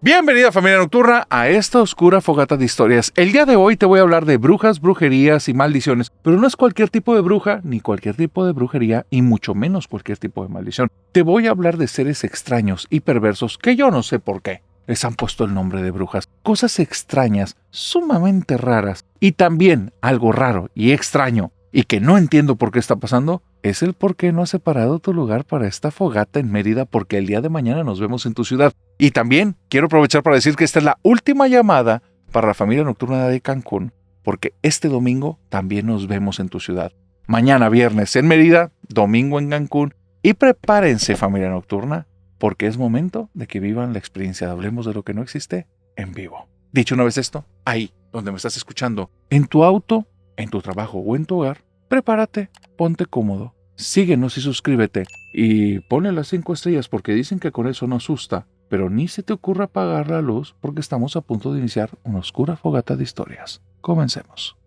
Bienvenida familia nocturna a esta oscura fogata de historias. El día de hoy te voy a hablar de brujas, brujerías y maldiciones, pero no es cualquier tipo de bruja, ni cualquier tipo de brujería, y mucho menos cualquier tipo de maldición. Te voy a hablar de seres extraños y perversos que yo no sé por qué les han puesto el nombre de brujas. Cosas extrañas, sumamente raras, y también algo raro y extraño, y que no entiendo por qué está pasando, es el por qué no has separado tu lugar para esta fogata en Mérida, porque el día de mañana nos vemos en tu ciudad. Y también quiero aprovechar para decir que esta es la última llamada para la familia nocturna de Cancún, porque este domingo también nos vemos en tu ciudad. Mañana viernes en Mérida, domingo en Cancún, y prepárense familia nocturna, porque es momento de que vivan la experiencia de Hablemos de lo que no existe en vivo. Dicho una vez esto, ahí donde me estás escuchando, en tu auto, en tu trabajo o en tu hogar, prepárate, ponte cómodo, síguenos y suscríbete, y ponle las 5 estrellas porque dicen que con eso no asusta, pero ni se te ocurra apagar la luz porque estamos a punto de iniciar una oscura fogata de historias. Comencemos.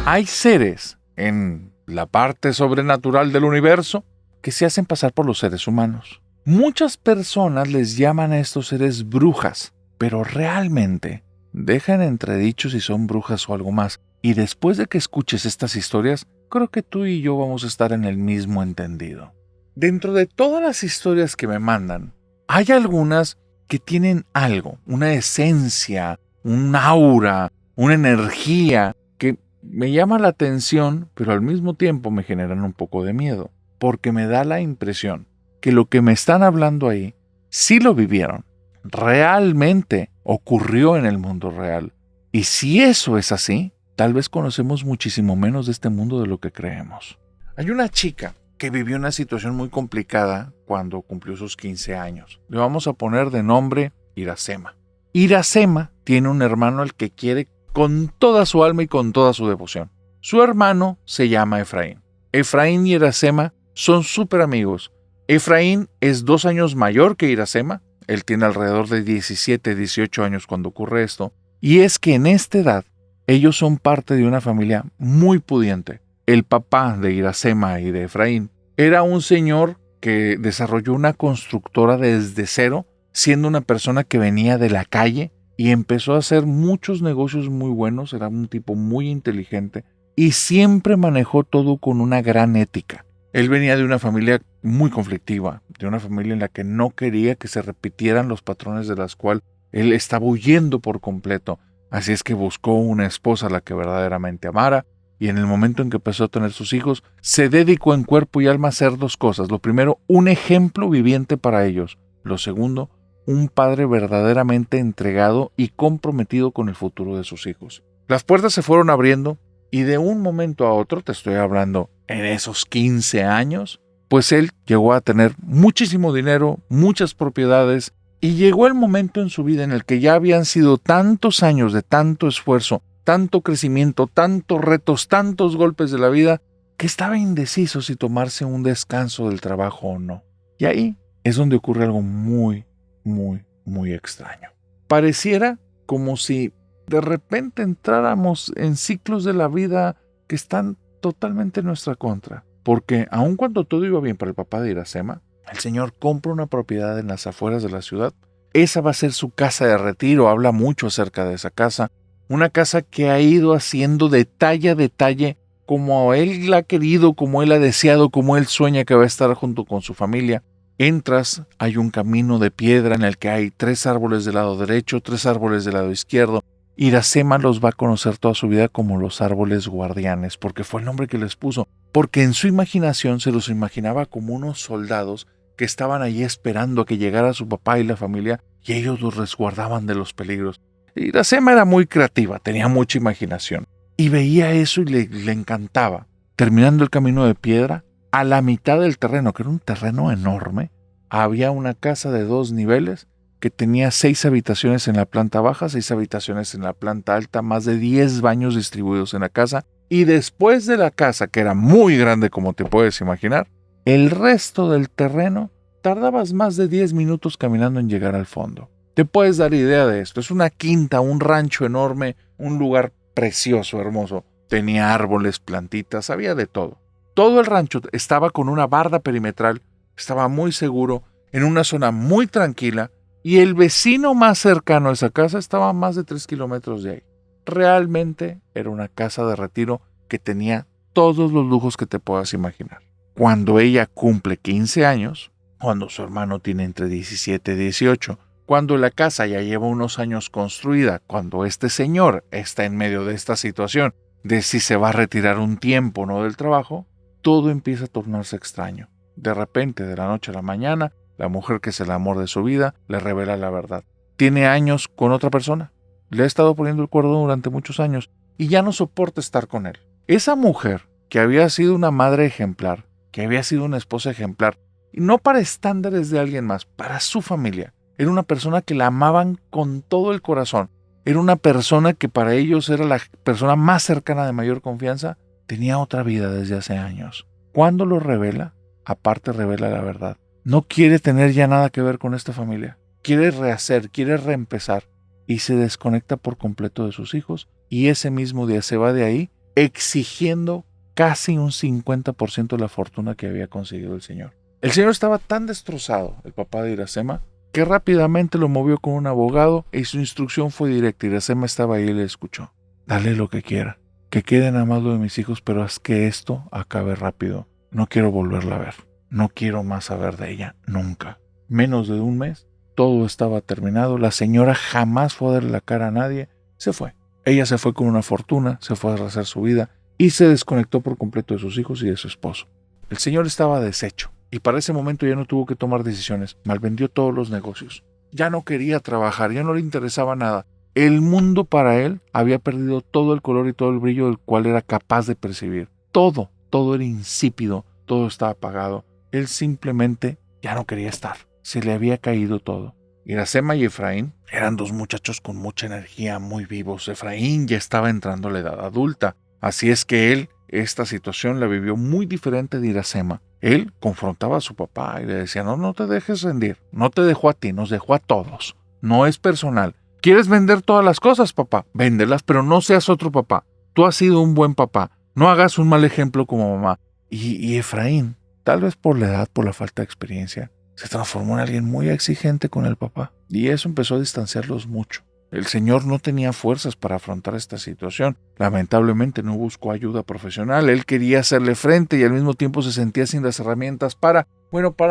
Hay seres en la parte sobrenatural del universo que se hacen pasar por los seres humanos. Muchas personas les llaman a estos seres brujas, pero realmente dejan entredicho si son brujas o algo más. Y después de que escuches estas historias, creo que tú y yo vamos a estar en el mismo entendido. Dentro de todas las historias que me mandan, hay algunas que tienen algo, una esencia, un aura, una energía que me llama la atención, pero al mismo tiempo me generan un poco de miedo, porque me da la impresión que lo que me están hablando ahí sí lo vivieron. Realmente ocurrió en el mundo real. Y si eso es así, tal vez conocemos muchísimo menos de este mundo de lo que creemos. Hay una chica que vivió una situación muy complicada cuando cumplió sus 15 años. Le vamos a poner de nombre Iracema. Iracema tiene un hermano al que quiere con toda su alma y con toda su devoción. Su hermano se llama Efraín. Efraín y Iracema son súper amigos. Efraín es 2 años mayor que Iracema. Él tiene alrededor de 17, 18 años cuando ocurre esto. Y es que en esta edad, ellos son parte de una familia muy pudiente. El papá de Iracema y de Efraín era un señor que desarrolló una constructora desde cero, siendo una persona que venía de la calle y empezó a hacer muchos negocios muy buenos. Era un tipo muy inteligente y siempre manejó todo con una gran ética. Él venía de una familia muy conflictiva, de una familia en la que no quería que se repitieran los patrones de las cuales él estaba huyendo por completo. Así es que buscó una esposa a la que verdaderamente amara, y en el momento en que empezó a tener sus hijos, se dedicó en cuerpo y alma a hacer 2 cosas. Lo primero, un ejemplo viviente para ellos. Lo segundo, un padre verdaderamente entregado y comprometido con el futuro de sus hijos. Las puertas se fueron abriendo, y de un momento a otro, te estoy hablando en esos 15 años, pues él llegó a tener muchísimo dinero, muchas propiedades, y llegó el momento en su vida en el que ya habían sido tantos años de tanto esfuerzo, tanto crecimiento, tantos retos, tantos golpes de la vida, que estaba indeciso si tomarse un descanso del trabajo o no. Y ahí es donde ocurre algo muy, muy, muy extraño. Pareciera como si de repente entráramos en ciclos de la vida que están totalmente en nuestra contra. Porque aun cuando todo iba bien para el papá de Iracema, el señor compra una propiedad en las afueras de la ciudad. Esa va a ser su casa de retiro. Habla mucho acerca de esa casa. Una casa que ha ido haciendo detalle a detalle como él la ha querido, como él ha deseado, como él sueña que va a estar junto con su familia. Entras, hay un camino de piedra en el que hay 3 árboles del lado derecho, 3 árboles del lado izquierdo. Iracema los va a conocer toda su vida como los árboles guardianes, porque fue el nombre que les puso, porque en su imaginación se los imaginaba como unos soldados que estaban allí esperando a que llegara su papá y la familia, y ellos los resguardaban de los peligros. Iracema era muy creativa, tenía mucha imaginación, y veía eso y le encantaba. Terminando el camino de piedra, a la mitad del terreno, que era un terreno enorme, había una casa de 2 niveles, que tenía 6 habitaciones en la planta baja, 6 habitaciones en la planta alta, más de 10 baños distribuidos en la casa. Y después de la casa, que era muy grande como te puedes imaginar, el resto del terreno tardabas más de 10 minutos caminando en llegar al fondo. Te puedes dar idea de esto. Es una quinta, un rancho enorme, un lugar precioso, hermoso. Tenía árboles, plantitas, había de todo. Todo el rancho estaba con una barda perimetral, estaba muy seguro, en una zona muy tranquila, y el vecino más cercano a esa casa estaba a más de 3 kilómetros de ahí. Realmente era una casa de retiro que tenía todos los lujos que te puedas imaginar. Cuando ella cumple 15 años, cuando su hermano tiene entre 17 y 18, cuando la casa ya lleva unos años construida, cuando este señor está en medio de esta situación de si se va a retirar un tiempo o no del trabajo, todo empieza a tornarse extraño. De repente, de la noche a la mañana, la mujer que es el amor de su vida le revela la verdad. Tiene años con otra persona. Le ha estado poniendo el cuerno durante muchos años y ya no soporta estar con él. Esa mujer, que había sido una madre ejemplar, que había sido una esposa ejemplar, y no para estándares de alguien más, para su familia. Era una persona que la amaban con todo el corazón. Era una persona que para ellos era la persona más cercana de mayor confianza. Tenía otra vida desde hace años. Cuando lo revela, aparte revela la verdad. No quiere tener ya nada que ver con esta familia. Quiere rehacer, quiere reempezar. Y se desconecta por completo de sus hijos. Y ese mismo día se va de ahí exigiendo casi un 50% de la fortuna que había conseguido el señor. El señor estaba tan destrozado, el papá de Iracema, que rápidamente lo movió con un abogado y su instrucción fue directa. Iracema estaba ahí y le escuchó. Dale lo que quiera. Que quede nada más lo de mis hijos, pero haz que esto acabe rápido. No quiero volverla a ver. No quiero más saber de ella, nunca. Menos de un mes, todo estaba terminado. La señora jamás fue a darle la cara a nadie. Se fue. Ella se fue con una fortuna, se fue a rehacer su vida y se desconectó por completo de sus hijos y de su esposo. El señor estaba deshecho y para ese momento ya no tuvo que tomar decisiones. Malvendió todos los negocios. Ya no quería trabajar, ya no le interesaba nada. El mundo para él había perdido todo el color y todo el brillo del cual era capaz de percibir. Todo era insípido, todo estaba apagado. Él simplemente ya no quería estar. Se le había caído todo. Iracema y Efraín eran dos muchachos con mucha energía, muy vivos. Efraín ya estaba entrando a la edad adulta. Así es que él, esta situación la vivió muy diferente de Iracema. Él confrontaba a su papá y le decía, no te dejes rendir. No te dejó a ti, nos dejó a todos. No es personal. ¿Quieres vender todas las cosas, papá? Véndelas, pero no seas otro papá. Tú has sido un buen papá. No hagas un mal ejemplo como mamá. Y Efraín, tal vez por la edad, por la falta de experiencia, se transformó en alguien muy exigente con el papá. Y eso empezó a distanciarlos mucho. El señor no tenía fuerzas para afrontar esta situación. Lamentablemente no buscó ayuda profesional. Él quería hacerle frente y al mismo tiempo se sentía sin las herramientas para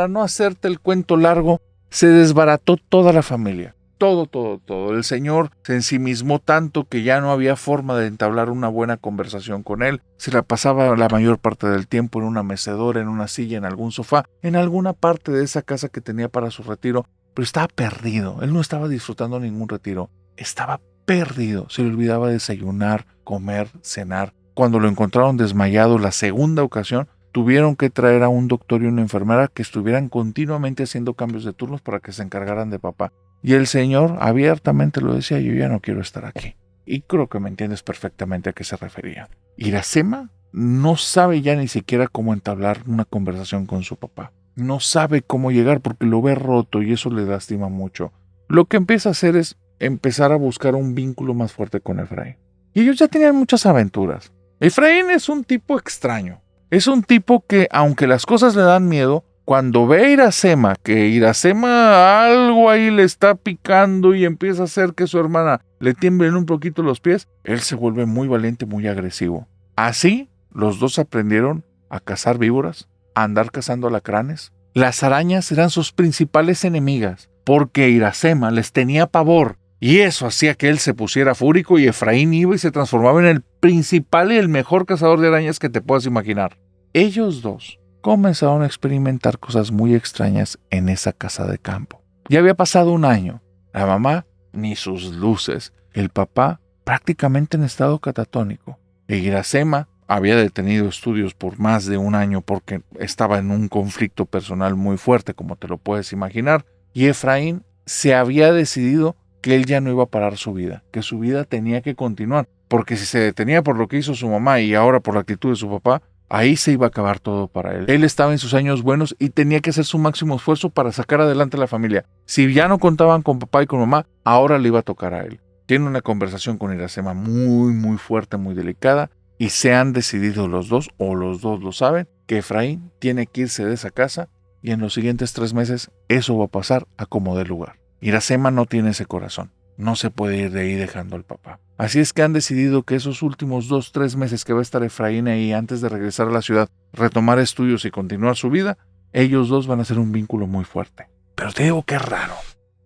no hacerte el cuento largo, se desbarató toda la familia. Todo. El señor se ensimismó tanto que ya no había forma de entablar una buena conversación con él. Se la pasaba la mayor parte del tiempo en una mecedora, en una silla, en algún sofá, en alguna parte de esa casa que tenía para su retiro, pero estaba perdido. Él no estaba disfrutando ningún retiro. Estaba perdido. Se le olvidaba desayunar, comer, cenar. Cuando lo encontraron desmayado la segunda ocasión, tuvieron que traer a un doctor y una enfermera que estuvieran continuamente haciendo cambios de turnos para que se encargaran de papá. Y el señor abiertamente lo decía, yo ya no quiero estar aquí. Y creo que me entiendes perfectamente a qué se refería. Iracema no sabe ya ni siquiera cómo entablar una conversación con su papá. No sabe cómo llegar porque lo ve roto y eso le lastima mucho. Lo que empieza a hacer es empezar a buscar un vínculo más fuerte con Efraín. Y ellos ya tenían muchas aventuras. Efraín es un tipo extraño. Es un tipo que, aunque las cosas le dan miedo, cuando ve a Iracema, que Iracema algo ahí le está picando y empieza a hacer que su hermana le tiemblen un poquito los pies, él se vuelve muy valiente, muy agresivo. Así, los dos aprendieron a cazar víboras, a andar cazando alacranes. Las arañas eran sus principales enemigas, porque Iracema les tenía pavor, y eso hacía que él se pusiera fúrico y Efraín iba y se transformaba en el principal y el mejor cazador de arañas que te puedas imaginar. Ellos dos comenzaron a experimentar cosas muy extrañas en esa casa de campo. Ya había pasado un año. La mamá, ni sus luces. El papá, prácticamente en estado catatónico. Iracema había detenido estudios por más de un año porque estaba en un conflicto personal muy fuerte, como te lo puedes imaginar. Y Efraín se había decidido que él ya no iba a parar su vida, que su vida tenía que continuar. Porque si se detenía por lo que hizo su mamá y ahora por la actitud de su papá, ahí se iba a acabar todo para él. Él estaba en sus años buenos y tenía que hacer su máximo esfuerzo para sacar adelante a la familia. Si ya no contaban con papá y con mamá, ahora le iba a tocar a él. Tiene una conversación con Iracema muy fuerte, muy delicada, y se han decidido los dos, o los dos lo saben, que Efraín tiene que irse de esa casa y en los siguientes 3 meses eso va a pasar a como dé lugar. Iracema no tiene ese corazón, no se puede ir de ahí dejando al papá. Así es que han decidido que esos últimos 2-3 meses que va a estar Efraín ahí antes de regresar a la ciudad, retomar estudios y continuar su vida, ellos dos van a ser un vínculo muy fuerte. Pero te digo que es raro,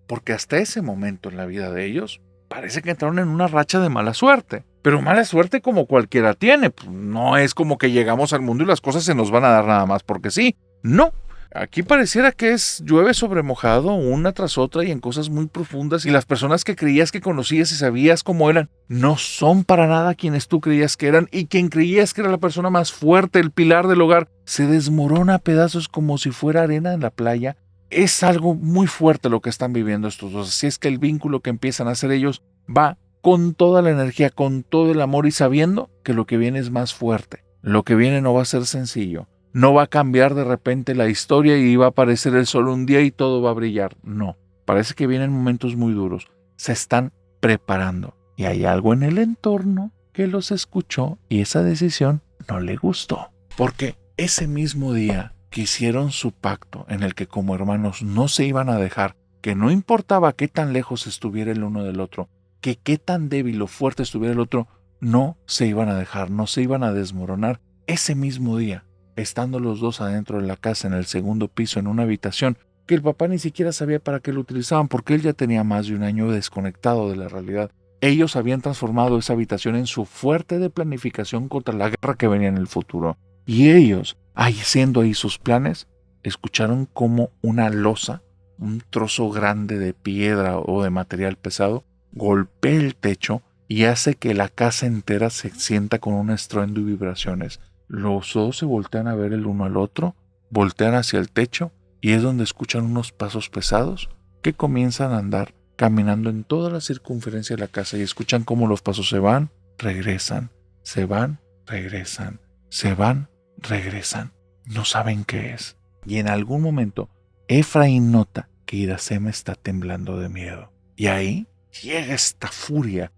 porque hasta ese momento en la vida de ellos, parece que entraron en una racha de mala suerte. Pero mala suerte como cualquiera tiene. No es como que llegamos al mundo y las cosas se nos van a dar nada más porque sí. No. Aquí pareciera que es llueve sobre mojado una tras otra y en cosas muy profundas, y las personas que creías que conocías y sabías cómo eran no son para nada quienes tú creías que eran, y quien creías que era la persona más fuerte, el pilar del hogar, se desmorona a pedazos como si fuera arena en la playa. Es algo muy fuerte lo que están viviendo estos dos. Así es que el vínculo que empiezan a hacer ellos va con toda la energía, con todo el amor, y sabiendo que lo que viene es más fuerte. Lo que viene no va a ser sencillo. No va a cambiar de repente la historia y va a aparecer el sol un día y todo va a brillar. No, parece que vienen momentos muy duros. Se están preparando y hay algo en el entorno que los escuchó y esa decisión no le gustó. Porque ese mismo día que hicieron su pacto en el que como hermanos no se iban a dejar, que no importaba qué tan lejos estuviera el uno del otro, que qué tan débil o fuerte estuviera el otro, no se iban a dejar, no se iban a desmoronar. Ese mismo día, estando los dos adentro de la casa en el segundo piso en una habitación que el papá ni siquiera sabía para qué lo utilizaban porque él ya tenía más de un año desconectado de la realidad. Ellos habían transformado esa habitación en su fuerte de planificación contra la guerra que venía en el futuro. Y ellos, haciendo ahí sus planes, escucharon como una losa, un trozo grande de piedra o de material pesado, golpea el techo y hace que la casa entera se sienta con un estruendo y vibraciones. Los dos se voltean a ver el uno al otro, voltean hacia el techo y es donde escuchan unos pasos pesados que comienzan a andar caminando en toda la circunferencia de la casa y escuchan cómo los pasos se van, regresan, se van, regresan, se van, regresan. No saben qué es. Y en algún momento Efraín nota que Iracema está temblando de miedo. Y ahí llega esta furia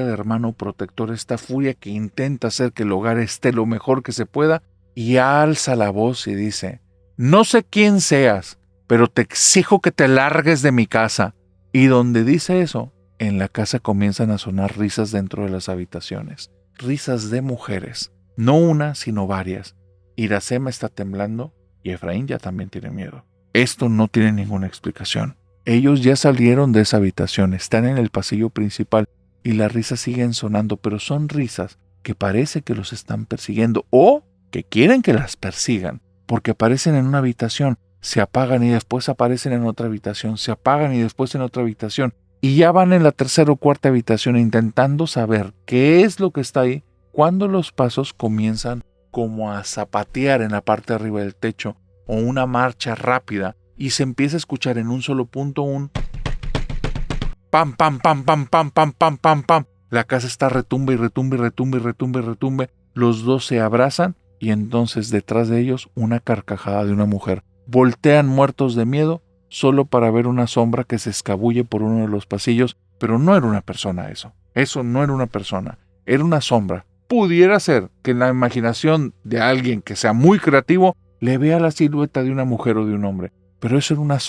de hermano protector, esta furia que intenta hacer que el hogar esté lo mejor que se pueda, y alza la voz y dice: no sé quién seas, pero te exijo que te largues de mi casa. Y donde dice eso, en la casa comienzan a sonar risas dentro de las habitaciones, risas de mujeres, no una sino varias. Iracema está temblando y Efraín ya también tiene miedo. Esto no tiene ninguna explicación. Ellos ya salieron de esa habitación, están en el pasillo principal y las risas siguen sonando, pero son risas que parece que los están persiguiendo o que quieren que las persigan, porque aparecen en una habitación, se apagan y después aparecen en otra habitación, se apagan y después en otra habitación, y ya van en la tercera o cuarta habitación intentando saber qué es lo que está ahí, cuando los pasos comienzan como a zapatear en la parte de arriba del techo o una marcha rápida, y se empieza a escuchar en un solo punto un pam, pam, pam, pam, pam, pam, pam, pam, pam. La casa está retumbe y retumbe y retumbe y retumbe y retumbe. Los dos se abrazan y entonces detrás de ellos una carcajada de una mujer. Voltean muertos de miedo solo para ver una sombra que se escabulle por uno de los pasillos, pero no era una persona eso. Eso no era una persona, era una sombra. Pudiera ser que en la imaginación de alguien que sea muy creativo le vea la silueta de una mujer o de un hombre, pero eso era una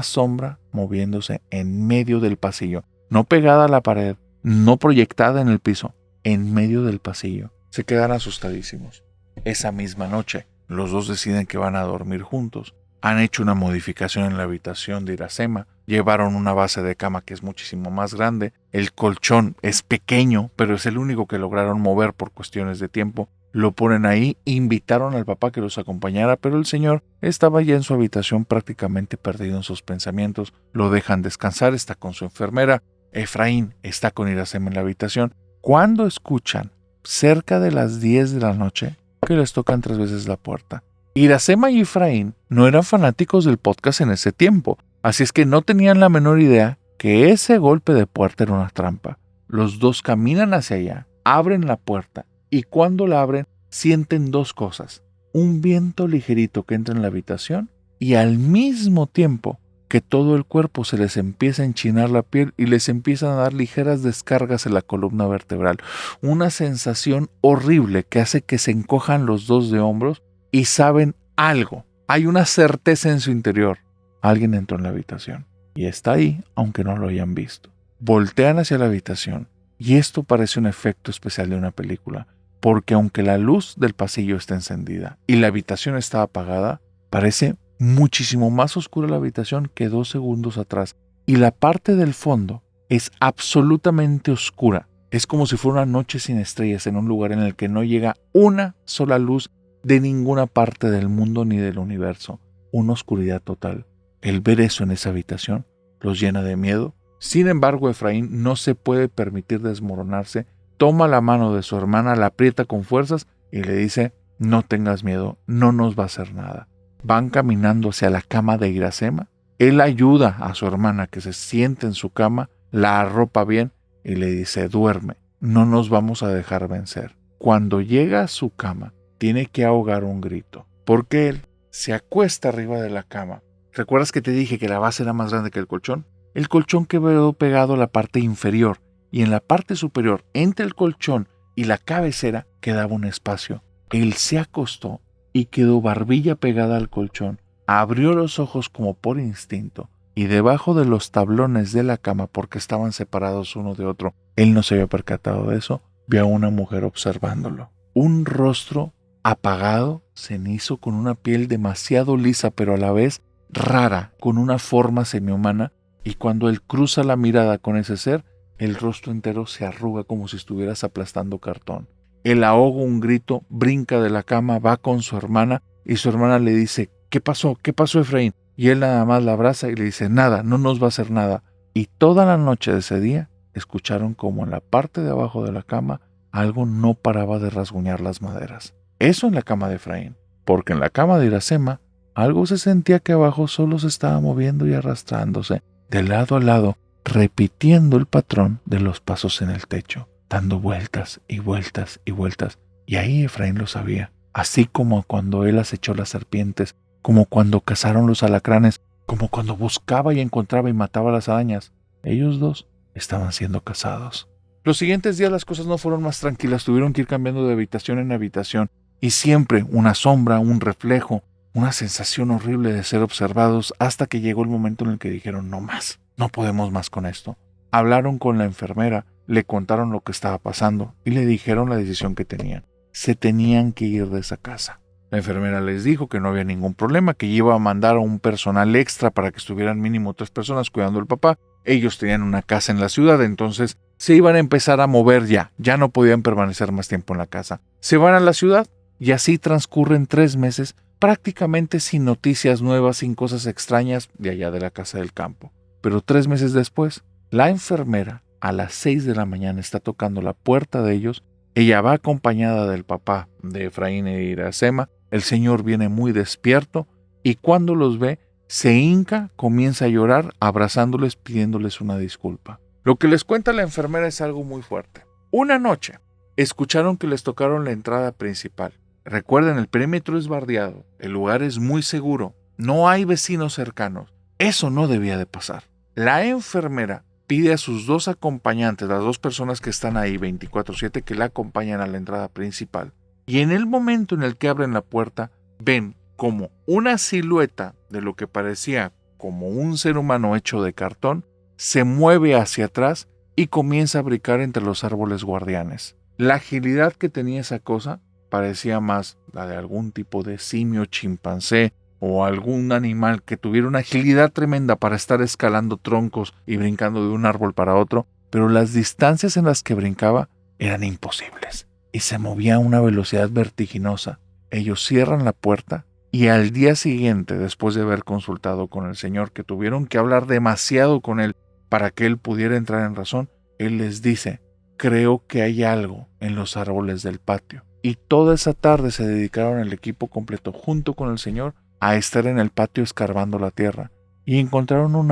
sombra moviéndose en medio del pasillo, no pegada a la pared, no proyectada en el piso, en medio del pasillo. Se quedan asustadísimos. Esa misma noche, los dos deciden que van a dormir juntos. Han hecho una modificación en la habitación de Iracema. Llevaron una base de cama que es muchísimo más grande. El colchón es pequeño, pero es el único que lograron mover por cuestiones de tiempo. Lo ponen ahí, invitaron al papá que los acompañara, pero el señor estaba ya en su habitación prácticamente perdido en sus pensamientos. Lo dejan descansar, está con su enfermera. Efraín está con Iracema en la habitación. Cuando escuchan, cerca de las 10 de la noche, que les tocan 3 veces la puerta. Iracema y Efraín no eran fanáticos del podcast en ese tiempo, así es que no tenían la menor idea que ese golpe de puerta era una trampa. Los dos caminan hacia allá, abren la puerta y cuando la abren sienten dos cosas: un viento ligerito que entra en la habitación y al mismo tiempo que todo el cuerpo se les empieza a enchinar la piel y les empiezan a dar ligeras descargas en la columna vertebral. Una sensación horrible que hace que se encojan los dos de hombros y saben algo. Hay una certeza en su interior. Alguien entró en la habitación y está ahí aunque no lo hayan visto. Voltean hacia la habitación y esto parece un efecto especial de una película, porque aunque la luz del pasillo está encendida y la habitación está apagada, parece muchísimo más oscura la habitación que 2 segundos atrás, y la parte del fondo es absolutamente oscura. Es como si fuera una noche sin estrellas en un lugar en el que no llega una sola luz de ninguna parte del mundo ni del universo. Una oscuridad total. El ver eso en esa habitación los llena de miedo. Sin embargo, Efraín no se puede permitir desmoronarse. Toma la mano de su hermana, la aprieta con fuerzas y le dice: no tengas miedo, no nos va a hacer nada. Van caminando hacia la cama de Iracema. Él ayuda a su hermana que se siente en su cama, la arropa bien y le dice: duerme, no nos vamos a dejar vencer. Cuando llega a su cama, tiene que ahogar un grito, porque él se acuesta arriba de la cama. ¿Recuerdas que te dije que la base era más grande que el colchón? El colchón quedó pegado a la parte inferior y en la parte superior, entre el colchón y la cabecera, quedaba un espacio. Él se acostó y quedó barbilla pegada al colchón. Abrió los ojos como por instinto y debajo de los tablones de la cama, porque estaban separados uno de otro, él no se había percatado de eso, vio a una mujer observándolo. Un rostro apagado, cenizo, con una piel demasiado lisa pero a la vez rara, con una forma semihumana, y cuando él cruza la mirada con ese ser, el rostro entero se arruga como si estuvieras aplastando cartón. Él ahoga un grito, brinca de la cama, va con su hermana y su hermana le dice: ¿qué pasó? ¿Qué pasó, Efraín? Y él nada más la abraza y le dice: nada, no nos va a hacer nada. Y toda la noche de ese día escucharon como en la parte de abajo de la cama algo no paraba de rasguñar las maderas. Eso en la cama de Efraín, porque en la cama de Iracema algo se sentía que abajo solo se estaba moviendo y arrastrándose de lado a lado, repitiendo el patrón de los pasos en el techo, dando vueltas y vueltas y vueltas. Y ahí Efraín lo sabía, así como cuando él acechó las serpientes, como cuando cazaron los alacranes, como cuando buscaba y encontraba y mataba las arañas. Ellos dos estaban siendo cazados. Los siguientes días las cosas no fueron más tranquilas, tuvieron que ir cambiando de habitación en habitación, y siempre una sombra, un reflejo, una sensación horrible de ser observados, hasta que llegó el momento en el que dijeron: no más, no podemos más con esto. Hablaron con la enfermera, le contaron lo que estaba pasando y le dijeron la decisión que tenían. Se tenían que ir de esa casa. La enfermera les dijo que no había ningún problema, que iba a mandar a un personal extra para que estuvieran mínimo 3 personas cuidando al papá. Ellos tenían una casa en la ciudad, entonces se iban a empezar a mover ya no podían permanecer más tiempo en la casa. Se van a la ciudad y así transcurren 3 meses prácticamente sin noticias nuevas, sin cosas extrañas de allá de la casa del campo. Pero 3 meses después, la enfermera a las 6 de la mañana está tocando la puerta de ellos. Ella va acompañada del papá de Efraín e Iracema. El señor viene muy despierto y cuando los ve, se hinca, comienza a llorar, abrazándoles, pidiéndoles una disculpa. Lo que les cuenta la enfermera es algo muy fuerte. Una noche, escucharon que les tocaron la entrada principal. Recuerden, el perímetro es bardeado, el lugar es muy seguro, no hay vecinos cercanos. Eso no debía de pasar. La enfermera pide a sus 2 acompañantes, las 2 personas que están ahí 24/7, que la acompañan a la entrada principal. Y en el momento en el que abren la puerta, ven como una silueta de lo que parecía como un ser humano hecho de cartón, se mueve hacia atrás y comienza a brincar entre los árboles guardianes. La agilidad que tenía esa cosa parecía más la de algún tipo de simio, chimpancé o algún animal que tuviera una agilidad tremenda para estar escalando troncos y brincando de un árbol para otro, pero las distancias en las que brincaba eran imposibles y se movía a una velocidad vertiginosa. Ellos cierran la puerta y al día siguiente, después de haber consultado con el señor, que tuvieron que hablar demasiado con él para que él pudiera entrar en razón, él les dice: creo que hay algo en los árboles del patio. Y toda esa tarde se dedicaron el equipo completo junto con el señor a estar en el patio escarbando la tierra y encontraron un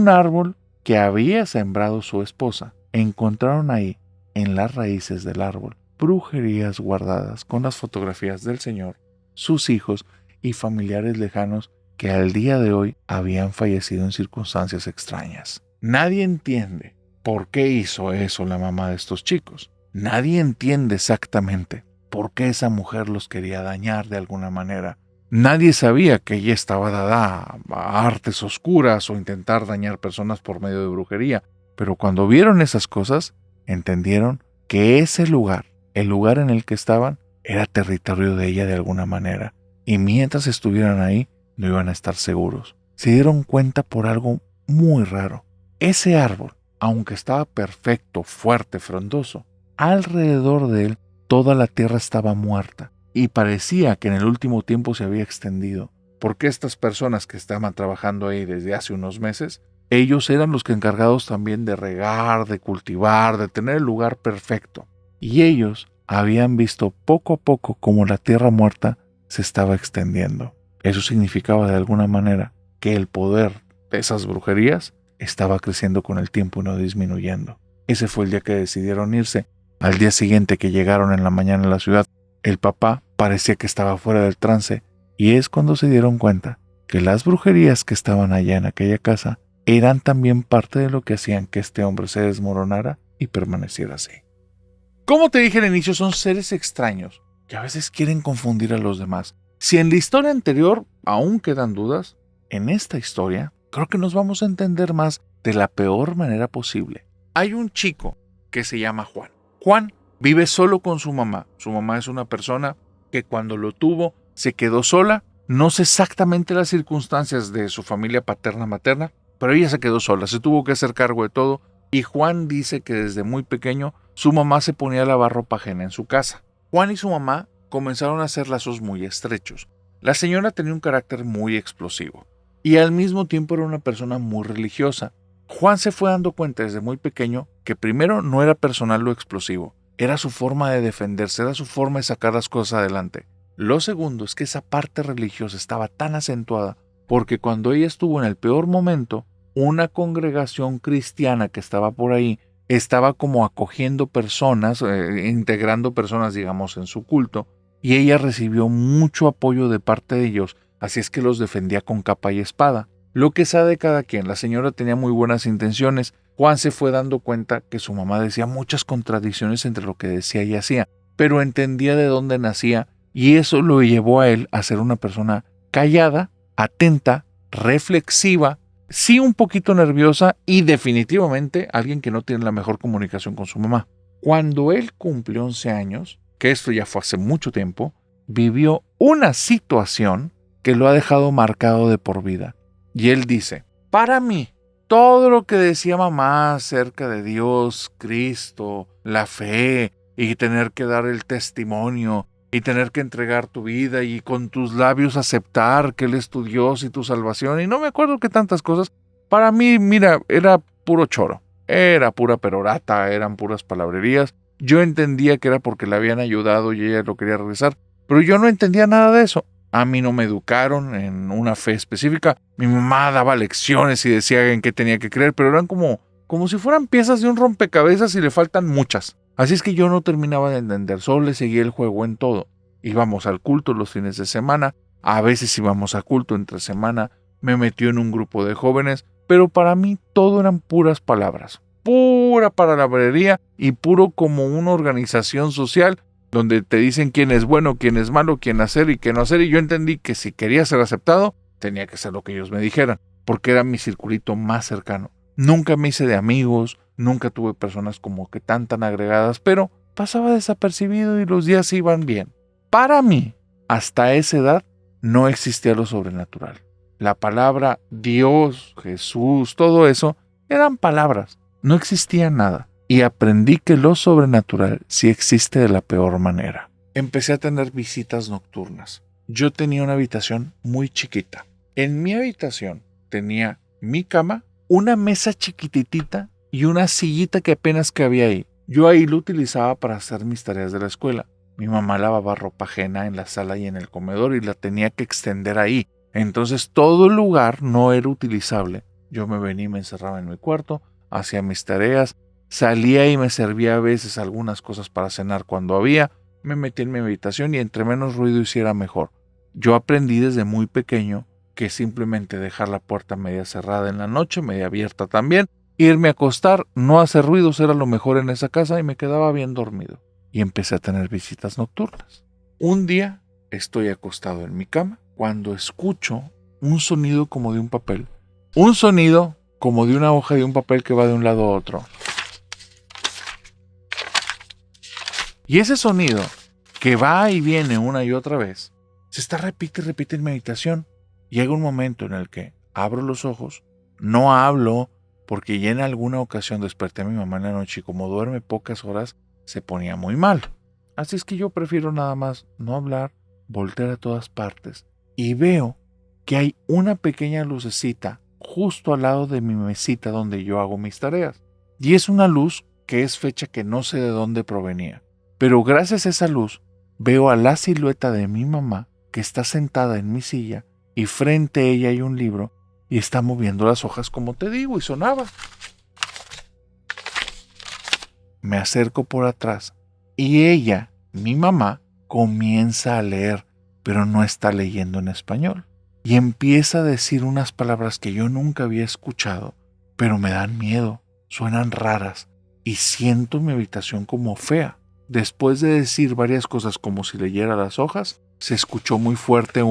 árbol que había sembrado su esposa. Encontraron ahí, en las raíces del árbol, brujerías guardadas con las fotografías del señor, sus hijos y familiares lejanos que al día de hoy habían fallecido en circunstancias extrañas. Nadie entiende por qué hizo eso la mamá de estos chicos. Nadie entiende exactamente por qué esa mujer los quería dañar de alguna manera. Nadie sabía que ella estaba dada a artes oscuras o intentar dañar personas por medio de brujería. Pero cuando vieron esas cosas, entendieron que ese lugar, el lugar en el que estaban, era territorio de ella de alguna manera. Y mientras estuvieran ahí, no iban a estar seguros. Se dieron cuenta por algo muy raro. Ese árbol, aunque estaba perfecto, fuerte, frondoso, alrededor de él toda la tierra estaba muerta y parecía que en el último tiempo se había extendido, porque estas personas que estaban trabajando ahí desde hace unos meses, ellos eran los que encargados también de regar, de cultivar, de tener el lugar perfecto. Y ellos habían visto poco a poco cómo la tierra muerta se estaba extendiendo. Eso significaba de alguna manera que el poder de esas brujerías estaba creciendo con el tiempo y no disminuyendo. Ese fue el día que decidieron irse. Al día siguiente que llegaron en la mañana a la ciudad, el papá parecía que estaba fuera del trance y es cuando se dieron cuenta que las brujerías que estaban allá en aquella casa eran también parte de lo que hacían que este hombre se desmoronara y permaneciera así. Como te dije al inicio, son seres extraños que a veces quieren confundir a los demás. Si en la historia anterior aún quedan dudas, en esta historia creo que nos vamos a entender más de la peor manera posible. Hay un chico que se llama Juan. Juan vive solo con su mamá. Su mamá es una persona que cuando lo tuvo se quedó sola. No sé exactamente las circunstancias de su familia paterna-materna, pero ella se quedó sola, se tuvo que hacer cargo de todo. Y Juan dice que desde muy pequeño su mamá se ponía a lavar ropa ajena en su casa. Juan y su mamá comenzaron a hacer lazos muy estrechos. La señora tenía un carácter muy explosivo y al mismo tiempo era una persona muy religiosa. Juan se fue dando cuenta desde muy pequeño que primero no era personal lo explosivo, era su forma de defenderse, era su forma de sacar las cosas adelante. Lo segundo es que esa parte religiosa estaba tan acentuada porque cuando ella estuvo en el peor momento, una congregación cristiana que estaba por ahí estaba como acogiendo personas, integrando personas, digamos, en su culto, y ella recibió mucho apoyo de parte de ellos, así es que los defendía con capa y espada. Lo que sabe cada quien, la señora tenía muy buenas intenciones. Juan se fue dando cuenta que su mamá decía muchas contradicciones entre lo que decía y hacía, pero entendía de dónde nacía y eso lo llevó a él a ser una persona callada, atenta, reflexiva, sí un poquito nerviosa y definitivamente alguien que no tiene la mejor comunicación con su mamá. Cuando él cumplió 11 años, que esto ya fue hace mucho tiempo, vivió una situación que lo ha dejado marcado de por vida. Y él dice, para mí, todo lo que decía mamá acerca de Dios, Cristo, la fe y tener que dar el testimonio y tener que entregar tu vida y con tus labios aceptar que Él es tu Dios y tu salvación y no me acuerdo qué tantas cosas, para mí, mira, era puro choro, era pura perorata, eran puras palabrerías. Yo entendía que era porque le habían ayudado y ella lo quería regresar, pero yo no entendía nada de eso. A mí no me educaron en una fe específica. Mi mamá daba lecciones y decía en qué tenía que creer, pero eran como si fueran piezas de un rompecabezas y le faltan muchas. Así es que yo no terminaba de entender, solo le seguía el juego en todo. Íbamos al culto los fines de semana, a veces íbamos a culto entre semana, me metió en un grupo de jóvenes, pero para mí todo eran puras palabras, pura palabrería y puro como una organización social donde te dicen quién es bueno, quién es malo, quién hacer y qué no hacer, y yo entendí que si quería ser aceptado, tenía que hacer lo que ellos me dijeran, porque era mi circulito más cercano. Nunca me hice de amigos, nunca tuve personas como que tan agregadas, pero pasaba desapercibido y los días iban bien. Para mí, hasta esa edad, no existía lo sobrenatural. La palabra Dios, Jesús, todo eso, eran palabras, no existía nada. Y aprendí que lo sobrenatural sí existe de la peor manera. Empecé a tener visitas nocturnas. Yo tenía una habitación muy chiquita. En mi habitación tenía mi cama, una mesa chiquititita y una sillita que apenas cabía ahí. Yo ahí lo utilizaba para hacer mis tareas de la escuela. Mi mamá lavaba ropa ajena en la sala y en el comedor y la tenía que extender ahí. Entonces todo el lugar no era utilizable. Yo me venía y me encerraba en mi cuarto, hacía mis tareas, salía y me servía a veces algunas cosas para cenar cuando había, me metí en mi habitación y entre menos ruido hiciera mejor. Yo aprendí desde muy pequeño que simplemente dejar la puerta media cerrada en la noche, media abierta también, irme a acostar, no hacer ruidos era lo mejor en esa casa y me quedaba bien dormido. Y empecé a tener visitas nocturnas. Un día estoy acostado en mi cama cuando escucho un sonido como de un papel. Un sonido como de una hoja de un papel que va de un lado a otro. Y ese sonido que va y viene una y otra vez, se está repite y repite en mi habitación. Llega un momento en el que abro los ojos, no hablo, porque ya en alguna ocasión desperté a mi mamá en la noche y como duerme pocas horas, se ponía muy mal. Así es que yo prefiero nada más no hablar, voltear a todas partes y veo que hay una pequeña lucecita justo al lado de mi mesita donde yo hago mis tareas. Y es una luz que es fecha que no sé de dónde provenía. Pero gracias a esa luz veo a la silueta de mi mamá que está sentada en mi silla y frente a ella hay un libro y está moviendo las hojas como te digo y sonaba. Me acerco por atrás y ella, mi mamá, comienza a leer, pero no está leyendo en español. Y empieza a decir unas palabras que yo nunca había escuchado, pero me dan miedo, suenan raras y siento mi habitación como fea. Después de decir varias cosas como si leyera las hojas, se escuchó muy fuerte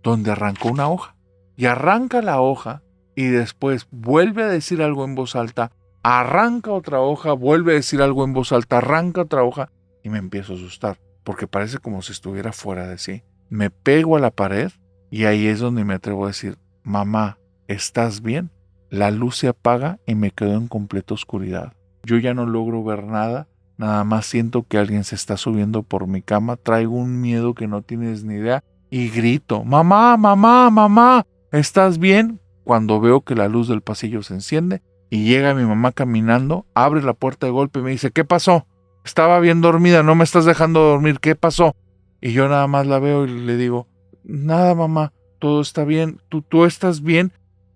donde arrancó una hoja. Y arranca la hoja y después vuelve a decir algo en voz alta, arranca otra hoja, vuelve a decir algo en voz alta, arranca otra hoja y me empiezo a asustar porque parece como si estuviera fuera de sí. Me pego a la pared y ahí es donde me atrevo a decir, mamá, ¿estás bien? La luz se apaga y me quedo en completa oscuridad. Yo ya no logro ver nada, nada más siento que alguien se está subiendo por mi cama, traigo un miedo que no tienes ni idea y grito, mamá, mamá, mamá, ¿estás bien? Cuando veo que la luz del pasillo se enciende y llega mi mamá caminando, abre la puerta de golpe y me dice, ¿qué pasó? Estaba bien dormida, no me estás dejando dormir, ¿qué pasó? Y yo nada más la veo y le digo, nada mamá, todo está bien, tú estás bien.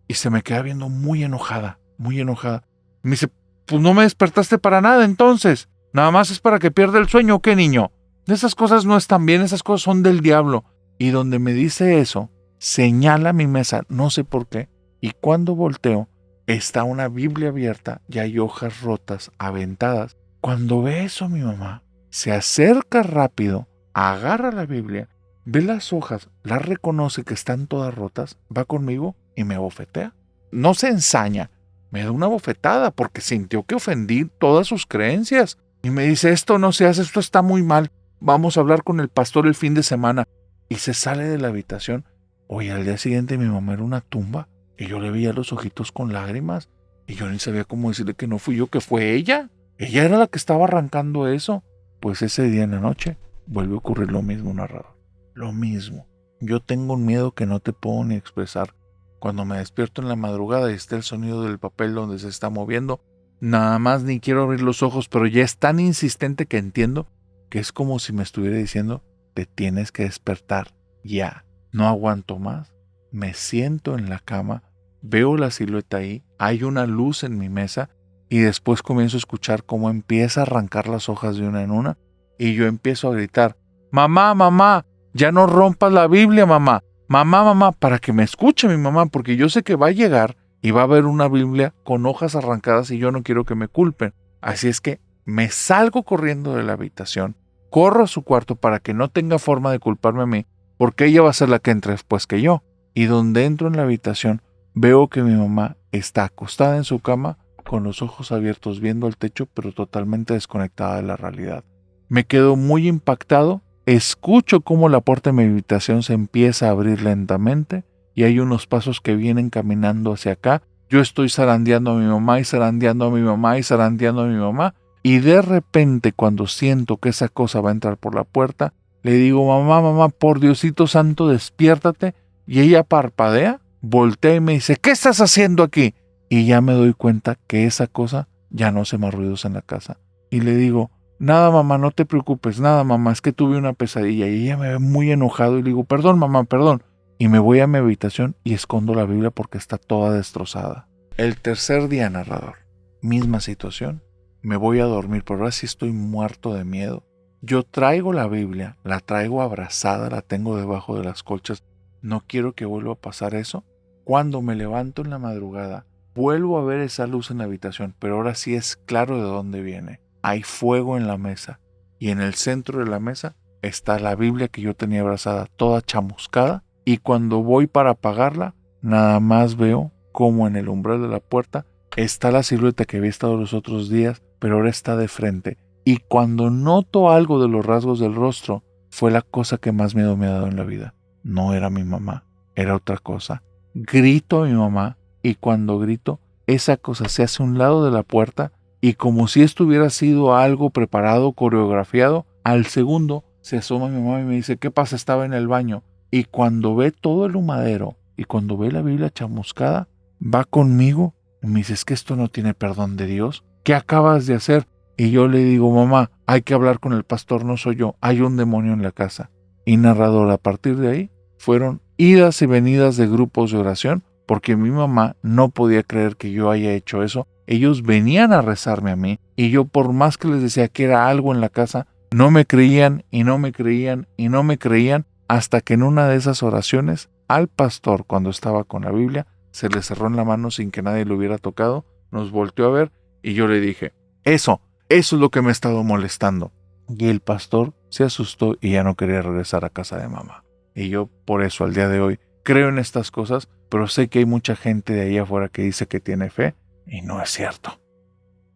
Y se me queda viendo muy enojada, muy enojada. Me dice, pues no me despertaste para nada entonces, nada más es para que pierda el sueño, ¿o qué niño? Esas cosas no están bien, esas cosas son del diablo. Y donde me dice eso, señala mi mesa, no sé por qué, y cuando volteo, está una Biblia abierta y hay hojas rotas, aventadas. Cuando ve eso mi mamá, se acerca rápido, agarra la Biblia, ve las hojas, las reconoce que están todas rotas, va conmigo y me bofetea. No se ensaña, me da una bofetada porque sintió que ofendí todas sus creencias. Y me dice, esto no se hace, esto está muy mal, vamos a hablar con el pastor el fin de semana. Y se sale de la habitación. Oye, al día siguiente mi mamá era una tumba y yo le veía los ojitos con lágrimas y yo ni sabía cómo decirle que no fui yo, que fue ella. Ella era la que estaba arrancando eso. Pues ese día en la noche vuelve a ocurrir lo mismo, narrador. Lo mismo. Yo tengo un miedo que no te puedo ni expresar. Cuando me despierto en la madrugada y está el sonido del papel donde se está moviendo, nada más ni quiero abrir los ojos, pero ya es tan insistente que entiendo que es como si me estuviera diciendo, te tienes que despertar ya. No aguanto más. Me siento en la cama, veo la silueta ahí, hay una luz en mi mesa y después comienzo a escuchar cómo empieza a arrancar las hojas de una en una y yo empiezo a gritar, mamá, mamá, ya no rompas la Biblia, mamá, mamá, mamá, para que me escuche mi mamá, porque yo sé que va a llegar y va a haber una Biblia con hojas arrancadas y yo no quiero que me culpen. Así es que me salgo corriendo de la habitación, corro a su cuarto para que no tenga forma de culparme a mí, porque ella va a ser la que entre después que yo. Y donde entro en la habitación, veo que mi mamá está acostada en su cama, con los ojos abiertos viendo al techo, pero totalmente desconectada de la realidad. Me quedo muy impactado, escucho cómo la puerta de mi habitación se empieza a abrir lentamente y hay unos pasos que vienen caminando hacia acá. Yo estoy zarandeando a mi mamá y zarandeando a mi mamá y zarandeando a mi mamá. Y de repente, cuando siento que esa cosa va a entrar por la puerta, le digo, mamá, mamá, por Diosito Santo, despiértate. Y ella parpadea, voltea y me dice, ¿qué estás haciendo aquí? Y ya me doy cuenta que esa cosa ya no hace más ruidos en la casa. Y le digo, nada, mamá, no te preocupes, nada, mamá, es que tuve una pesadilla. Y ella me ve muy enojado y le digo, perdón, mamá, perdón. Y me voy a mi habitación y escondo la Biblia porque está toda destrozada. El tercer día, narrador, misma situación. Me voy a dormir, pero ahora sí estoy muerto de miedo. Yo traigo la Biblia, la traigo abrazada, la tengo debajo de las colchas no quiero que vuelva a pasar eso. Cuando me levanto en la madrugada, vuelvo a ver esa luz en la habitación, pero ahora sí es claro de dónde viene. Hay fuego en la mesa y en el centro de la mesa está la Biblia que yo tenía abrazada, toda chamuscada, y cuando voy para apagarla, nada más veo como en el umbral de la puerta está la silueta que había estado los otros días, pero ahora está de frente. Y cuando noto algo de los rasgos del rostro, fue la cosa que más miedo me ha dado en la vida. No era mi mamá, era otra cosa. Grito a mi mamá y cuando grito, esa cosa se hace a un lado de la puerta y como si esto hubiera sido algo preparado, coreografiado, al segundo se asoma mi mamá y me dice, ¿qué pasa? Estaba en el baño. Y cuando ve todo el humadero y cuando ve la Biblia chamuscada, va conmigo y me dice, es que esto no tiene perdón de Dios. ¿Qué acabas de hacer? Y yo le digo, mamá, hay que hablar con el pastor, no soy yo, hay un demonio en la casa. Y narrador, a partir de ahí, fueron idas y venidas de grupos de oración, porque mi mamá no podía creer que yo haya hecho eso. Ellos venían a rezarme a mí, y yo por más que les decía que era algo en la casa, no me creían, y no me creían, y no me creían, hasta que en una de esas oraciones, al pastor, cuando estaba con la Biblia, se le cerró en la mano sin que nadie lo hubiera tocado, nos volteó a ver, y yo le dije, eso es lo que me ha estado molestando. Y el pastor se asustó y ya no quería regresar a casa de mamá. Y yo por eso al día de hoy creo en estas cosas, pero sé que hay mucha gente de ahí afuera que dice que tiene fe y no es cierto.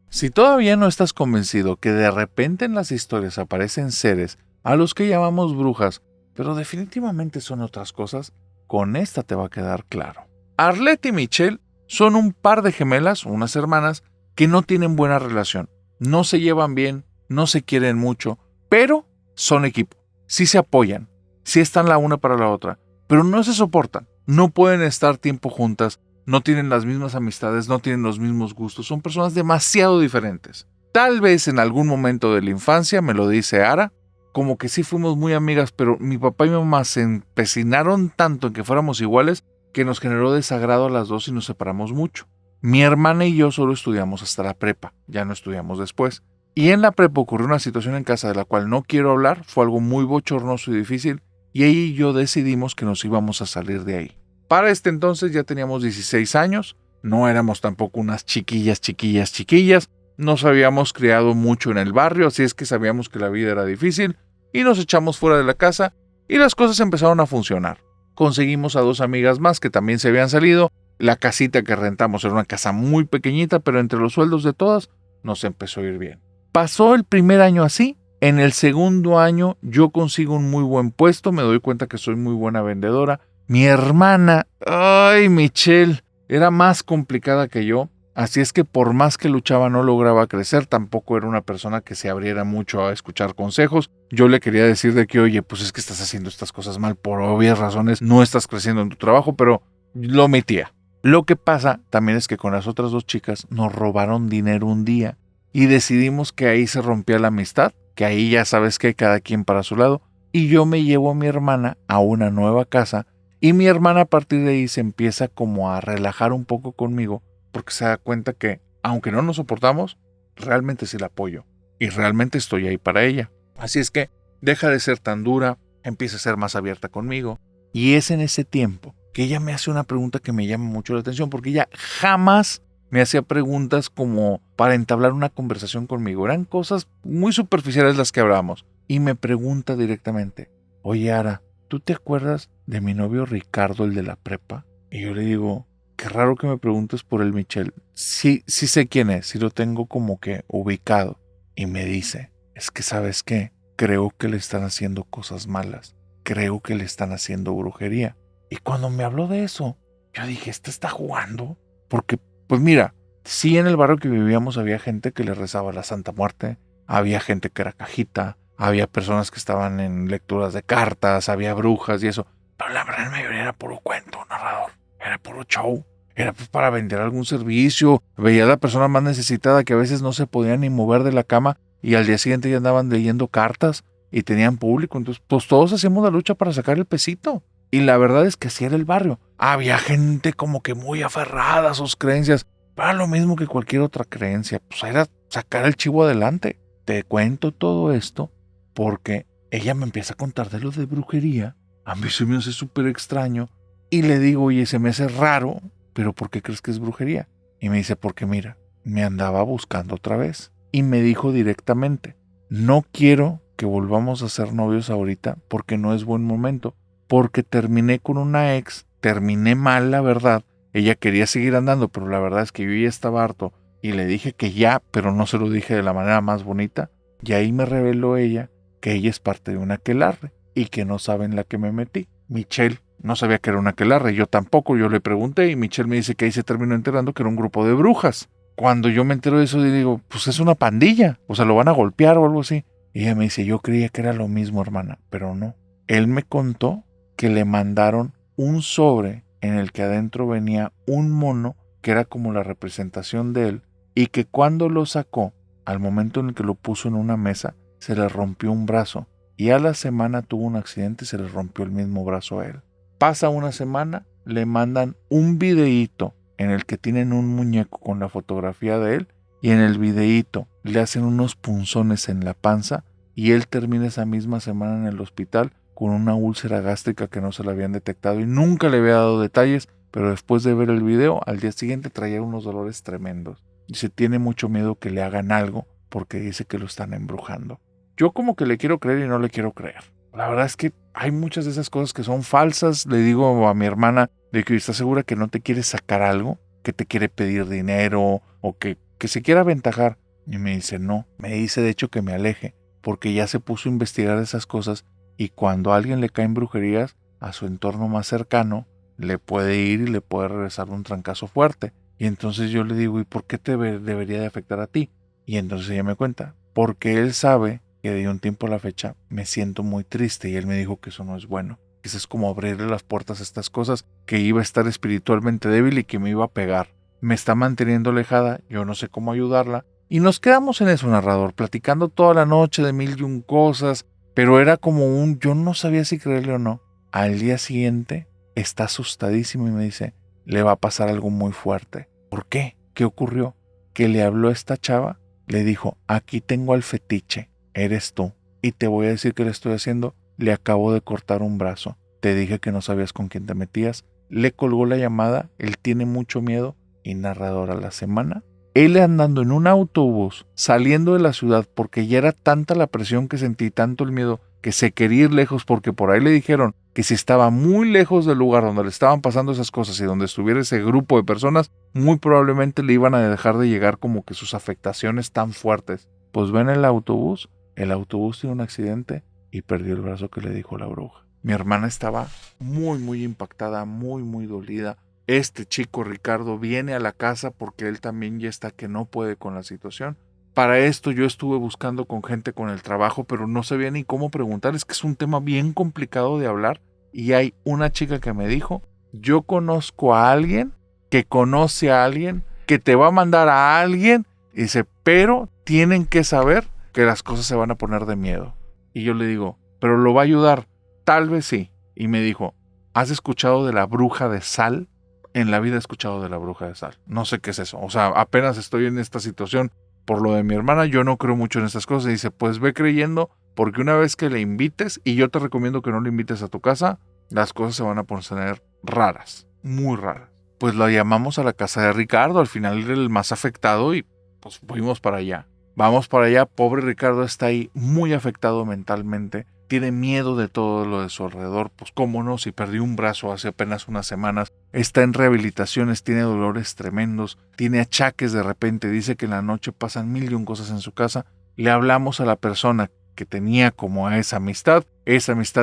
Si todavía no estás convencido que de repente en las historias aparecen seres a los que llamamos brujas, pero definitivamente son otras cosas, con esta te va a quedar claro. Arlette y Michelle son un par de gemelas, unas hermanas, que no tienen buena relación. No se llevan bien, no se quieren mucho, pero son equipo. Sí se apoyan, sí están la una para la otra, pero no se soportan. No pueden estar tiempo juntas, no tienen las mismas amistades, no tienen los mismos gustos. Son personas demasiado diferentes. Tal vez en algún momento de la infancia, me lo dice Ara, como que sí fuimos muy amigas, pero mi papá y mi mamá se empecinaron tanto en que fuéramos iguales que nos generó desagrado a las dos y nos separamos mucho. Mi hermana y yo solo estudiamos hasta la prepa, ya no estudiamos después. Y en la prepa ocurrió una situación en casa de la cual no quiero hablar, fue algo muy bochornoso y difícil, y ella y yo decidimos que nos íbamos a salir de ahí. Para este entonces ya teníamos 16 años, no éramos tampoco unas chiquillas, nos habíamos criado mucho en el barrio, así es que sabíamos que la vida era difícil, y nos echamos fuera de la casa, y las cosas empezaron a funcionar. Conseguimos a 2 amigas más que también se habían salido. La casita que rentamos era una casa muy pequeñita, pero entre los sueldos de todas nos empezó a ir bien. Pasó el primer año así. En el segundo año yo consigo un muy buen puesto, me doy cuenta que soy muy buena vendedora. Mi hermana, Michelle, era más complicada que yo, así es que por más que luchaba no lograba crecer, tampoco era una persona que se abriera mucho a escuchar consejos. Yo le quería decir de que, oye, pues es que estás haciendo estas cosas mal por obvias razones, no estás creciendo en tu trabajo, pero lo omitía. Lo que pasa también es que con las otras 2 chicas nos robaron dinero un día y decidimos que ahí se rompía la amistad, que ahí ya sabes que cada quien para su lado, y yo me llevo a mi hermana a una nueva casa y mi hermana a partir de ahí se empieza como a relajar un poco conmigo porque se da cuenta que aunque no nos soportamos, realmente sí la apoyo y realmente estoy ahí para ella. Así es que deja de ser tan dura, empieza a ser más abierta conmigo y es en ese tiempo que ella me hace una pregunta que me llama mucho la atención porque ella jamás me hacía preguntas como para entablar una conversación conmigo. Eran cosas muy superficiales las que hablábamos. Y me pregunta directamente, oye Ara, ¿tú te acuerdas de mi novio Ricardo, el de la prepa? Y yo le digo, qué raro que me preguntes por el Michelle. Sí sé quién es, sí lo tengo como que ubicado. Y me dice, es que ¿sabes qué? Creo que le están haciendo cosas malas. Creo que le están haciendo brujería. Y cuando me habló de eso, yo dije, ¿este está jugando? Porque, pues mira, sí en el barrio que vivíamos había gente que le rezaba a la Santa Muerte, había gente que era cajita, había personas que estaban en lecturas de cartas, había brujas y eso. Pero la gran mayoría era puro cuento, narrador. Era puro show. Era pues para vender algún servicio. Veía a la persona más necesitada que a veces no se podía ni mover de la cama y al día siguiente ya andaban leyendo cartas y tenían público. Entonces, pues todos hacíamos la lucha para sacar el pesito. Y la verdad es que así era el barrio. Había gente como que muy aferrada a sus creencias. Era lo mismo que cualquier otra creencia. Pues era sacar el chivo adelante. Te cuento todo esto porque ella me empieza a contar de lo de brujería A mí se me hace súper extraño. Y le digo, oye, se me hace raro, pero ¿por qué crees que es brujería? Y me dice, porque mira, me andaba buscando otra vez. Y me dijo directamente, no quiero que volvamos a ser novios ahorita porque no es buen momento. Porque terminé con una ex, terminé mal, la verdad. Ella quería seguir andando, pero la verdad es que yo ya estaba harto. Y le dije que ya, pero no se lo dije de la manera más bonita. Y ahí me reveló ella que ella es parte de una aquelarre y que no sabe en la que me metí. Michelle no sabía que era una aquelarre, yo tampoco, yo le pregunté y Michelle me dice que ahí se terminó enterando que era un grupo de brujas. Cuando yo me entero de eso, digo, pues es una pandilla, o sea, lo van a golpear o algo así. Y ella me dice, yo creía que era lo mismo, hermana, pero no. Él me contó que le mandaron un sobre en el que adentro venía un mono que era como la representación de él y que cuando lo sacó, al momento en el que lo puso en una mesa, se le rompió un brazo y a la semana tuvo un accidente y se le rompió el mismo brazo a él. Pasa una semana, le mandan un videíto en el que tienen un muñeco con la fotografía de él y en el videíto le hacen unos punzones en la panza y él termina esa misma semana en el hospital con una úlcera gástrica que no se le habían detectado y nunca le había dado detalles, pero después de ver el video, al día siguiente traía unos dolores tremendos. Dice, tiene mucho miedo que le hagan algo porque dice que lo están embrujando. Yo como que le quiero creer y no le quiero creer. La verdad es que hay muchas de esas cosas que son falsas. Le digo a mi hermana de que está segura que no te quiere sacar algo, que te quiere pedir dinero o que se quiera aventajar. Y me dice, no. Me dice de hecho que me aleje porque ya se puso a investigar esas cosas y cuando a alguien le caen brujerías, a su entorno más cercano, le puede ir y le puede regresar un trancazo fuerte. Y entonces yo le digo, ¿y por qué te debería de afectar a ti? Y entonces ella me cuenta, porque él sabe que de un tiempo a la fecha me siento muy triste y él me dijo que eso no es bueno. Que eso es como abrirle las puertas a estas cosas, que iba a estar espiritualmente débil y que me iba a pegar. Me está manteniendo alejada, yo no sé cómo ayudarla. Y nos quedamos en eso, narrador, platicando toda la noche de mil y un cosas, pero era como yo no sabía si creerle o no. Al día siguiente está asustadísimo y me dice, le va a pasar algo muy fuerte. ¿Por qué? ¿Qué ocurrió? Que le habló a esta chava, le dijo, aquí tengo al fetiche, eres tú, y te voy a decir qué le estoy haciendo, le acabo de cortar un brazo, te dije que no sabías con quién te metías, le colgó la llamada, él tiene mucho miedo, y narrador a la semana, él andando en un autobús, saliendo de la ciudad, porque ya era tanta la presión que sentí, tanto el miedo, que se quería ir lejos, porque por ahí le dijeron que si estaba muy lejos del lugar donde le estaban pasando esas cosas y donde estuviera ese grupo de personas, muy probablemente le iban a dejar de llegar como que sus afectaciones tan fuertes. Pues ven el autobús tiene un accidente y perdió el brazo que le dijo la bruja. Mi hermana estaba muy impactada, muy dolida. Este chico Ricardo viene a la casa porque él también ya está que no puede con la situación. Para esto yo estuve buscando con gente con el trabajo, pero no sabía ni cómo preguntar. Es que es un tema bien complicado de hablar. Y hay una chica que me dijo, yo conozco a alguien que conoce a alguien que te va a mandar a alguien. Y dice, pero tienen que saber que las cosas se van a poner de miedo. Y yo le digo, pero lo va a ayudar. Tal vez sí. Y me dijo, ¿has escuchado de la bruja de sal? En la vida he escuchado de la bruja de sal. No sé qué es eso. O sea, apenas estoy en esta situación por lo de mi hermana. Yo no creo mucho en estas cosas. Y dice, pues ve creyendo, porque una vez que le invites, y yo te recomiendo que no le invites a tu casa, las cosas se van a poner raras. Muy raras. Pues la llamamos a la casa de Ricardo. Al final era el más afectado y pues fuimos para allá. Vamos para allá. Pobre Ricardo está ahí muy afectado mentalmente. Tiene miedo de todo lo de su alrededor, pues cómo no, si perdió un brazo hace apenas unas semanas, está en rehabilitaciones, tiene dolores tremendos, tiene achaques de repente, dice que en la noche pasan mil y un cosas en su casa. Le hablamos a la persona que tenía como a esa amistad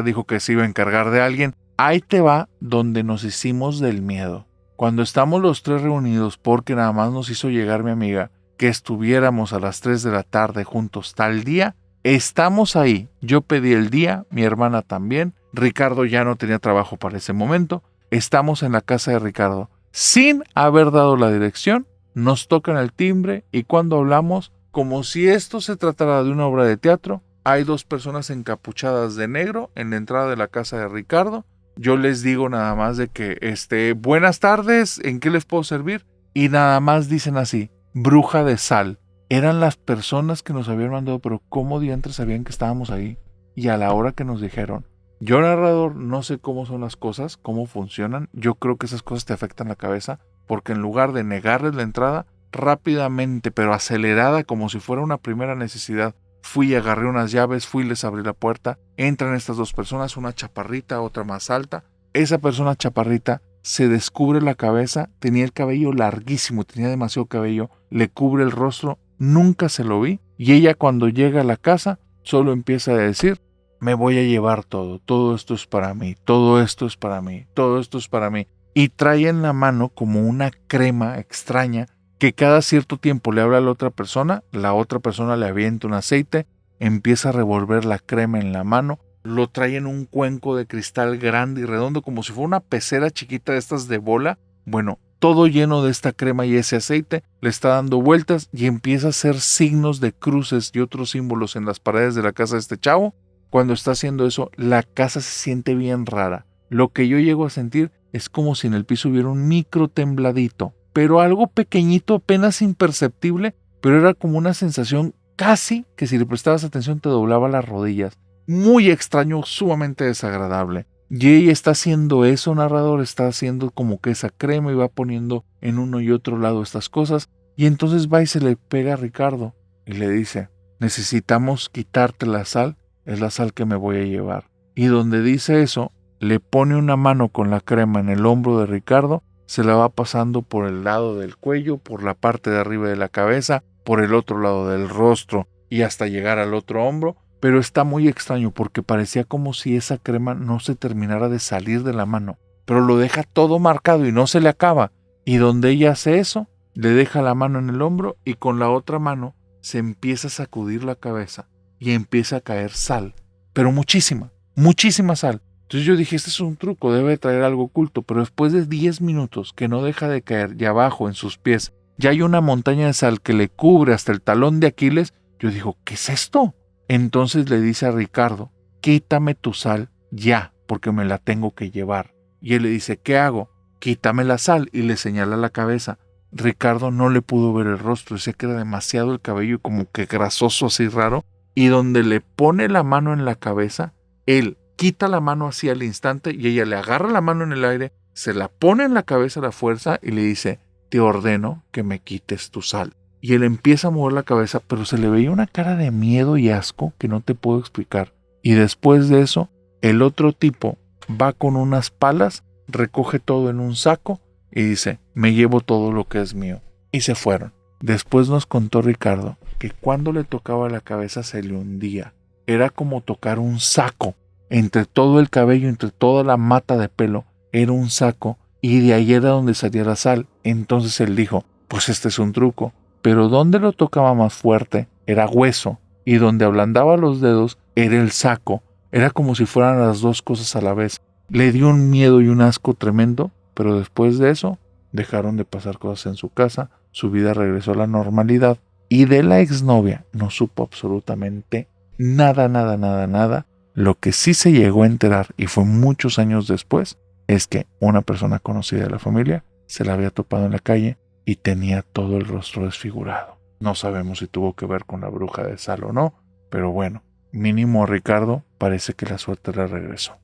dijo que se iba a encargar de alguien. Ahí te va donde nos hicimos del miedo. Cuando estamos los tres reunidos, porque nada más nos hizo llegar mi amiga, que estuviéramos a las 3 de la tarde juntos tal día, estamos ahí. Yo pedí el día, mi hermana también. Ricardo ya no tenía trabajo para ese momento. Estamos en la casa de Ricardo. Sin haber dado la dirección, nos tocan el timbre y cuando hablamos, como si esto se tratara de una obra de teatro, hay dos personas encapuchadas de negro en la entrada de la casa de Ricardo. Yo les digo nada más de que, buenas tardes, ¿en qué les puedo servir? Y nada más dicen así, bruja de sal. Eran las personas que nos habían mandado, pero ¿cómo diantres sabían que estábamos ahí? Y a la hora que nos dijeron, Yo, narrador, no sé cómo son las cosas, cómo funcionan. Yo creo que esas cosas te afectan la cabeza porque en lugar de negarles la entrada, rápidamente, pero acelerada, como si fuera una primera necesidad, fui y agarré unas llaves, fui y les abrí la puerta. Entran estas dos personas, una chaparrita, otra más alta. Esa persona chaparrita se descubre la cabeza, tenía el cabello larguísimo, tenía demasiado cabello, le cubre el rostro, nunca se lo vi. Y ella, cuando llega a la casa, solo empieza a decir: me voy a llevar todo, todo esto es para mí, todo esto es para mí, todo esto es para mí. Y trae en la mano como una crema extraña que cada cierto tiempo le habla a la otra persona le avienta un aceite, empieza a revolver la crema en la mano, lo trae en un cuenco de cristal grande y redondo, como si fuera una pecera chiquita de estas de bola. Bueno, todo lleno de esta crema y ese aceite, le está dando vueltas y empieza a hacer signos de cruces y otros símbolos en las paredes de la casa de este chavo. Cuando está haciendo eso, la casa se siente bien rara. Lo que yo llego a sentir es como si en el piso hubiera un micro tembladito, pero algo pequeñito, apenas imperceptible, pero era como una sensación casi que si le prestabas atención te doblaba las rodillas. Muy extraño, sumamente desagradable. Y ella está haciendo eso, narrador, está haciendo como que esa crema y va poniendo en uno y otro lado estas cosas. Y entonces va y se le pega a Ricardo y le dice: necesitamos quitarte la sal, es la sal que me voy a llevar. Y donde dice eso, le pone una mano con la crema en el hombro de Ricardo, se la va pasando por el lado del cuello, por la parte de arriba de la cabeza, por el otro lado del rostro y hasta llegar al otro hombro. Pero está muy extraño porque parecía como si esa crema no se terminara de salir de la mano, pero lo deja todo marcado y no se le acaba. Y donde ella hace eso, le deja la mano en el hombro y con la otra mano se empieza a sacudir la cabeza y empieza a caer sal, pero muchísima, muchísima sal. Entonces yo dije, este es un truco, debe traer algo oculto, pero después de 10 minutos que no deja de caer y abajo en sus pies ya hay una montaña de sal que le cubre hasta el talón de Aquiles, yo digo, ¿qué es esto? Entonces le dice a Ricardo: quítame tu sal ya, porque me la tengo que llevar. Y él le dice: ¿qué hago? Quítame la sal, y le señala la cabeza. Ricardo no le pudo ver el rostro, decía que era demasiado el cabello como que grasoso así raro, y donde le pone la mano en la cabeza, él quita la mano así al instante y ella le agarra la mano en el aire, se la pone en la cabeza a la fuerza y le dice: te ordeno que me quites tu sal. Y él empieza a mover la cabeza, pero se le veía una cara de miedo y asco que no te puedo explicar. Y después de eso, el otro tipo va con unas palas, recoge todo en un saco y dice: me llevo todo lo que es mío. Y se fueron. Después nos contó Ricardo que cuando le tocaba la cabeza se le hundía. Era como tocar un saco. Entre todo el cabello, entre toda la mata de pelo, era un saco y de ahí era donde salía la sal. Entonces él dijo: pues este es un truco. Pero donde lo tocaba más fuerte era hueso y donde ablandaba los dedos era el saco. Era como si fueran las dos cosas a la vez. Le dio un miedo y un asco tremendo, pero después de eso dejaron de pasar cosas en su casa, su vida regresó a la normalidad y de la exnovia no supo absolutamente nada, nada, nada, nada. Lo que sí se llegó a enterar, y fue muchos años después, es que una persona conocida de la familia se la había topado en la calle y tenía todo el rostro desfigurado. No sabemos si tuvo que ver con la bruja de sal o no, pero bueno, mínimo a Ricardo parece que la suerte le regresó.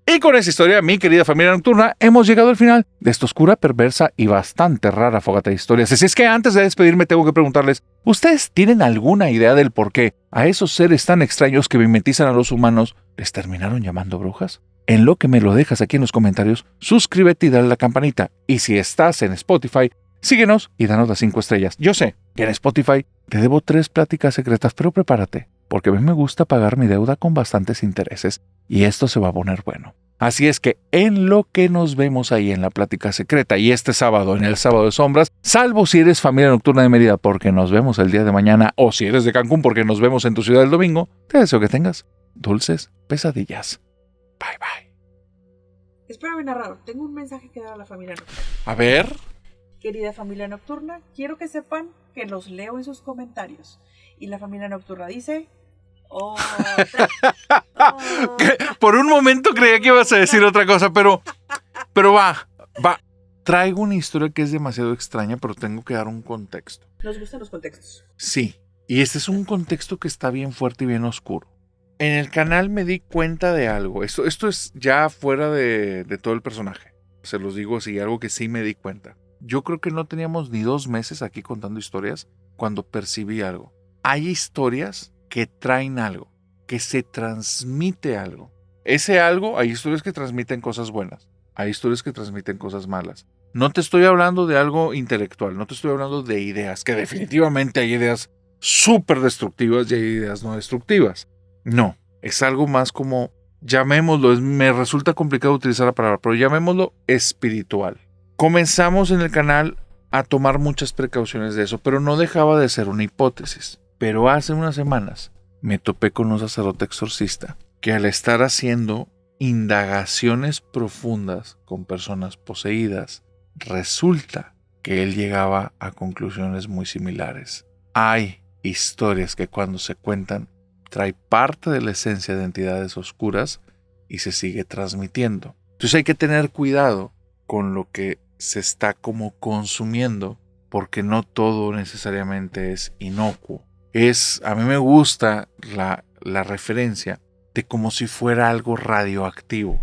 Y con esa historia, mi querida familia nocturna, hemos llegado al final de esta oscura, perversa y bastante rara fogata de historias. Así es que antes de despedirme tengo que preguntarles, ¿ustedes tienen alguna idea del por qué a esos seres tan extraños que mimetizan a los humanos les terminaron llamando brujas? En lo que me lo dejas aquí en los comentarios, suscríbete y dale a la campanita. Y si estás en Spotify, síguenos y danos las 5 estrellas. Yo sé que en Spotify te debo 3 pláticas secretas, pero prepárate, porque a mí me gusta pagar mi deuda con bastantes intereses y esto se va a poner bueno. Así es que en lo que nos vemos ahí en la plática secreta y este sábado en el Sábado de Sombras, salvo si eres familia nocturna de Mérida porque nos vemos el día de mañana o si eres de Cancún porque nos vemos en tu ciudad el domingo, te deseo que tengas dulces pesadillas. Bye bye. Espérame, narrador, tengo un mensaje que dar a la familia nocturna. A ver. Querida familia nocturna, quiero que sepan que los leo en sus comentarios. Y la familia nocturna dice... Por un momento creía que ibas a decir otra cosa, pero va. Traigo una historia que es demasiado extraña, pero tengo que dar un contexto. Nos gustan los contextos. Sí, y este es un contexto que está bien fuerte y bien oscuro. en el canal me di cuenta de algo. Esto es ya fuera de todo el personaje. Se los digo así, algo que sí me di cuenta. Yo creo que no teníamos ni 2 meses aquí contando historias cuando percibí algo. Hay historias que traen algo, que se transmite algo. Ese algo, hay historias que transmiten cosas buenas, hay historias que transmiten cosas malas. No te estoy hablando de algo intelectual, no te estoy hablando de ideas, que definitivamente hay ideas súper destructivas y hay ideas no destructivas. No, es algo más como, llamémoslo, me resulta complicado utilizar la palabra, pero llamémoslo espiritual. Comenzamos en el canal a tomar muchas precauciones de eso, pero no dejaba de ser una hipótesis. Pero hace unas semanas me topé con un sacerdote exorcista que al estar haciendo indagaciones profundas con personas poseídas, resulta que él llegaba a conclusiones muy similares. Hay historias que cuando se cuentan trae parte de la esencia de entidades oscuras y se sigue transmitiendo. Entonces hay que tener cuidado con lo que se está como consumiendo, porque no todo necesariamente es inocuo. A mí me gusta la referencia de como si fuera algo radioactivo.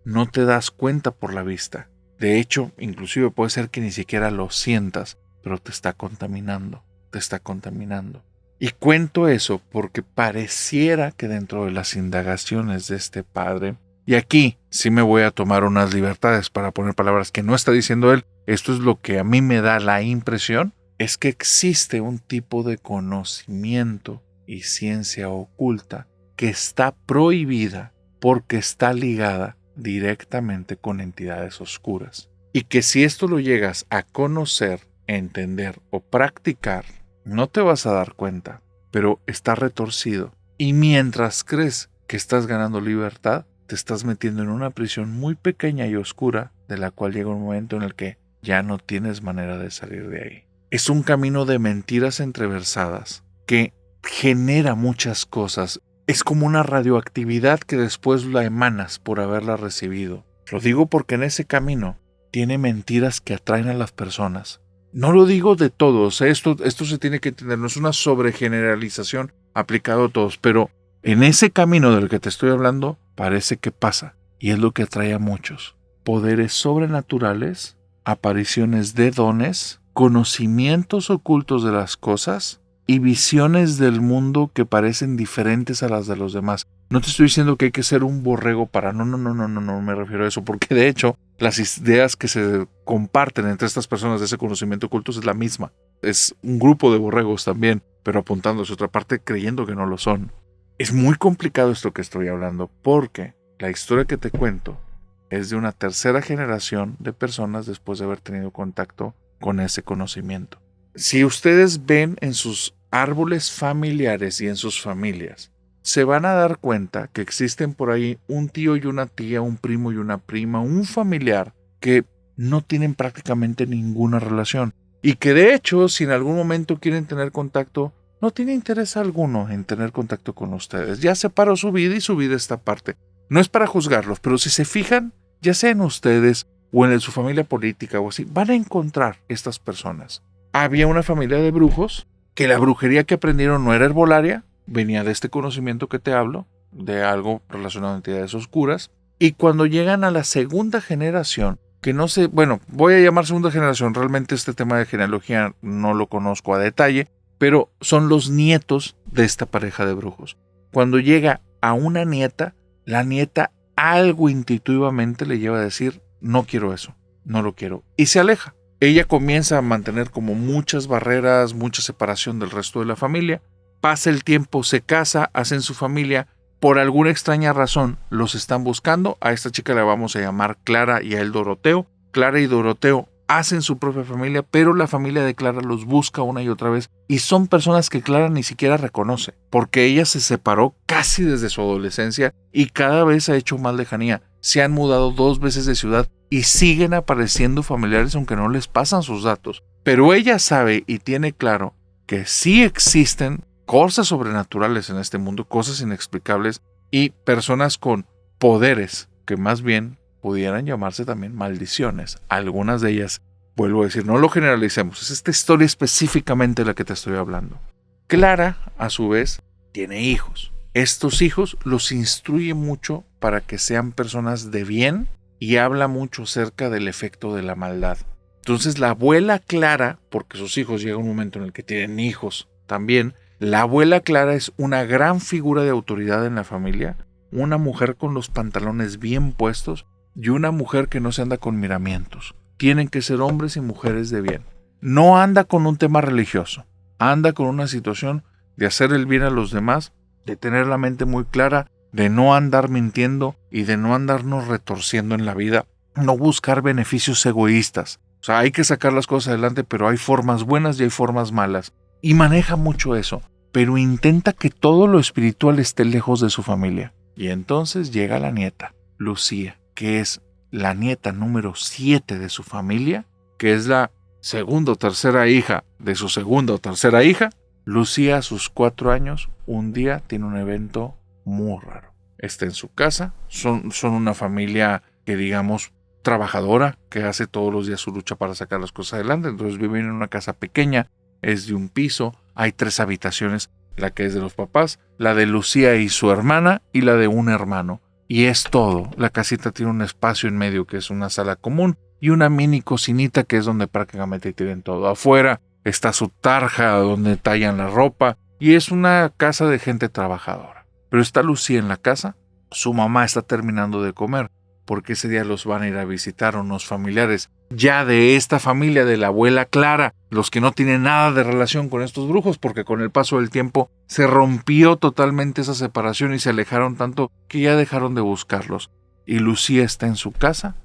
No te das cuenta por la vista. De hecho, inclusive puede ser que ni siquiera lo sientas, pero te está contaminando, te está contaminando. Y cuento eso porque pareciera que dentro de las indagaciones de este padre, y aquí sí me voy a tomar unas libertades para poner palabras que no está diciendo él, esto es lo que a mí me da la impresión, es que existe un tipo de conocimiento y ciencia oculta que está prohibida porque está ligada directamente con entidades oscuras. Y que si esto lo llegas a conocer, entender o practicar, no te vas a dar cuenta, pero está retorcido. Y mientras crees que estás ganando libertad, te estás metiendo en una prisión muy pequeña y oscura, de la cual llega un momento en el que ya no tienes manera de salir de ahí. Es un camino de mentiras entreversadas que genera muchas cosas. Es como una radioactividad que después la emanas por haberla recibido. Lo digo porque en ese camino tiene mentiras que atraen a las personas. No lo digo de todos, esto se tiene que entender, no es una sobregeneralización aplicado a todos, pero en ese camino del que te estoy hablando parece que pasa, y es lo que atrae a muchos. Poderes sobrenaturales, apariciones de dones, conocimientos ocultos de las cosas y visiones del mundo que parecen diferentes a las de los demás. No te estoy diciendo que hay que ser un borrego para... No me refiero a eso, porque de hecho las ideas que se comparten entre estas personas de ese conocimiento oculto es la misma. Es un grupo de borregos también, pero apuntando hacia otra parte creyendo que no lo son. Es muy complicado esto que estoy hablando, porque la historia que te cuento es de una tercera generación de personas después de haber tenido contacto con ese conocimiento. Si ustedes ven en sus árboles familiares y en sus familias, se van a dar cuenta que existen por ahí un tío y una tía, un primo y una prima, un familiar que no tienen prácticamente ninguna relación y que de hecho, si en algún momento quieren tener contacto, no tiene interés alguno en tener contacto con ustedes. Ya separó su vida y su vida está aparte. No es para juzgarlos, pero si se fijan, ya sea en ustedes o en su familia política o así, van a encontrar estas personas. Había una familia de brujos que la brujería que aprendieron no era herbolaria, venía de este conocimiento que te hablo, de algo relacionado a entidades oscuras, y cuando llegan a la segunda generación, que no sé, bueno, voy a llamar segunda generación, realmente este tema de genealogía no lo conozco a detalle, pero son los nietos de esta pareja de brujos. Cuando llega a una nieta, la nieta algo intuitivamente le lleva a decir, no quiero eso, no lo quiero, y se aleja. Ella comienza a mantener como muchas barreras, mucha separación del resto de la familia. Pasa el tiempo, se casa, hacen su familia. Por alguna extraña razón los están buscando. A esta chica la vamos a llamar Clara y a él Doroteo. Clara y Doroteo hacen su propia familia, pero la familia de Clara los busca una y otra vez. Y son personas que Clara ni siquiera reconoce, porque ella se separó casi desde su adolescencia y cada vez ha hecho más lejanía. Se han mudado 2 veces de ciudad y siguen apareciendo familiares aunque no les pasan sus datos. Pero ella sabe y tiene claro que sí existen cosas sobrenaturales en este mundo, cosas inexplicables y personas con poderes que más bien pudieran llamarse también maldiciones. Algunas de ellas, vuelvo a decir, no lo generalicemos, es esta historia específicamente de la que te estoy hablando. Clara, a su vez, tiene hijos. estos hijos los instruye mucho para que sean personas de bien y habla mucho acerca del efecto de la maldad. Entonces la abuela Clara, porque sus hijos llega un momento en el que tienen hijos también, la abuela Clara es una gran figura de autoridad en la familia, una mujer con los pantalones bien puestos y una mujer que no se anda con miramientos. Tienen que ser hombres y mujeres de bien. No anda con un tema religioso, anda con una situación de hacer el bien a los demás, de tener la mente muy clara, de no andar mintiendo y de no andarnos retorciendo en la vida, no buscar beneficios egoístas. O sea, hay que sacar las cosas adelante, pero hay formas buenas y hay formas malas. Y maneja mucho eso, pero intenta que todo lo espiritual esté lejos de su familia. Y entonces llega la nieta, Lucía, que es la nieta número 7 de su familia, que es la segunda o tercera hija de su segunda o tercera hija. Lucía, a sus 4 años, un día tiene un evento muy raro. Está en su casa, son una familia que, digamos, trabajadora, que hace todos los días su lucha para sacar las cosas adelante. Entonces viven en una casa pequeña, es de un piso, hay 3 habitaciones, la que es de los papás, la de Lucía y su hermana y la de un hermano. Y es todo. La casita tiene un espacio en medio que es una sala común y una mini cocinita que es donde prácticamente tienen todo. Afuera está su tarja donde tallan la ropa y es una casa de gente trabajadora. Pero está Lucía en la casa, su mamá está terminando de comer porque ese día los van a ir a visitar unos familiares ya de esta familia de la abuela Clara, los que no tienen nada de relación con estos brujos, porque con el paso del tiempo se rompió totalmente esa separación y se alejaron tanto que ya dejaron de buscarlos. Y Lucía está en su casa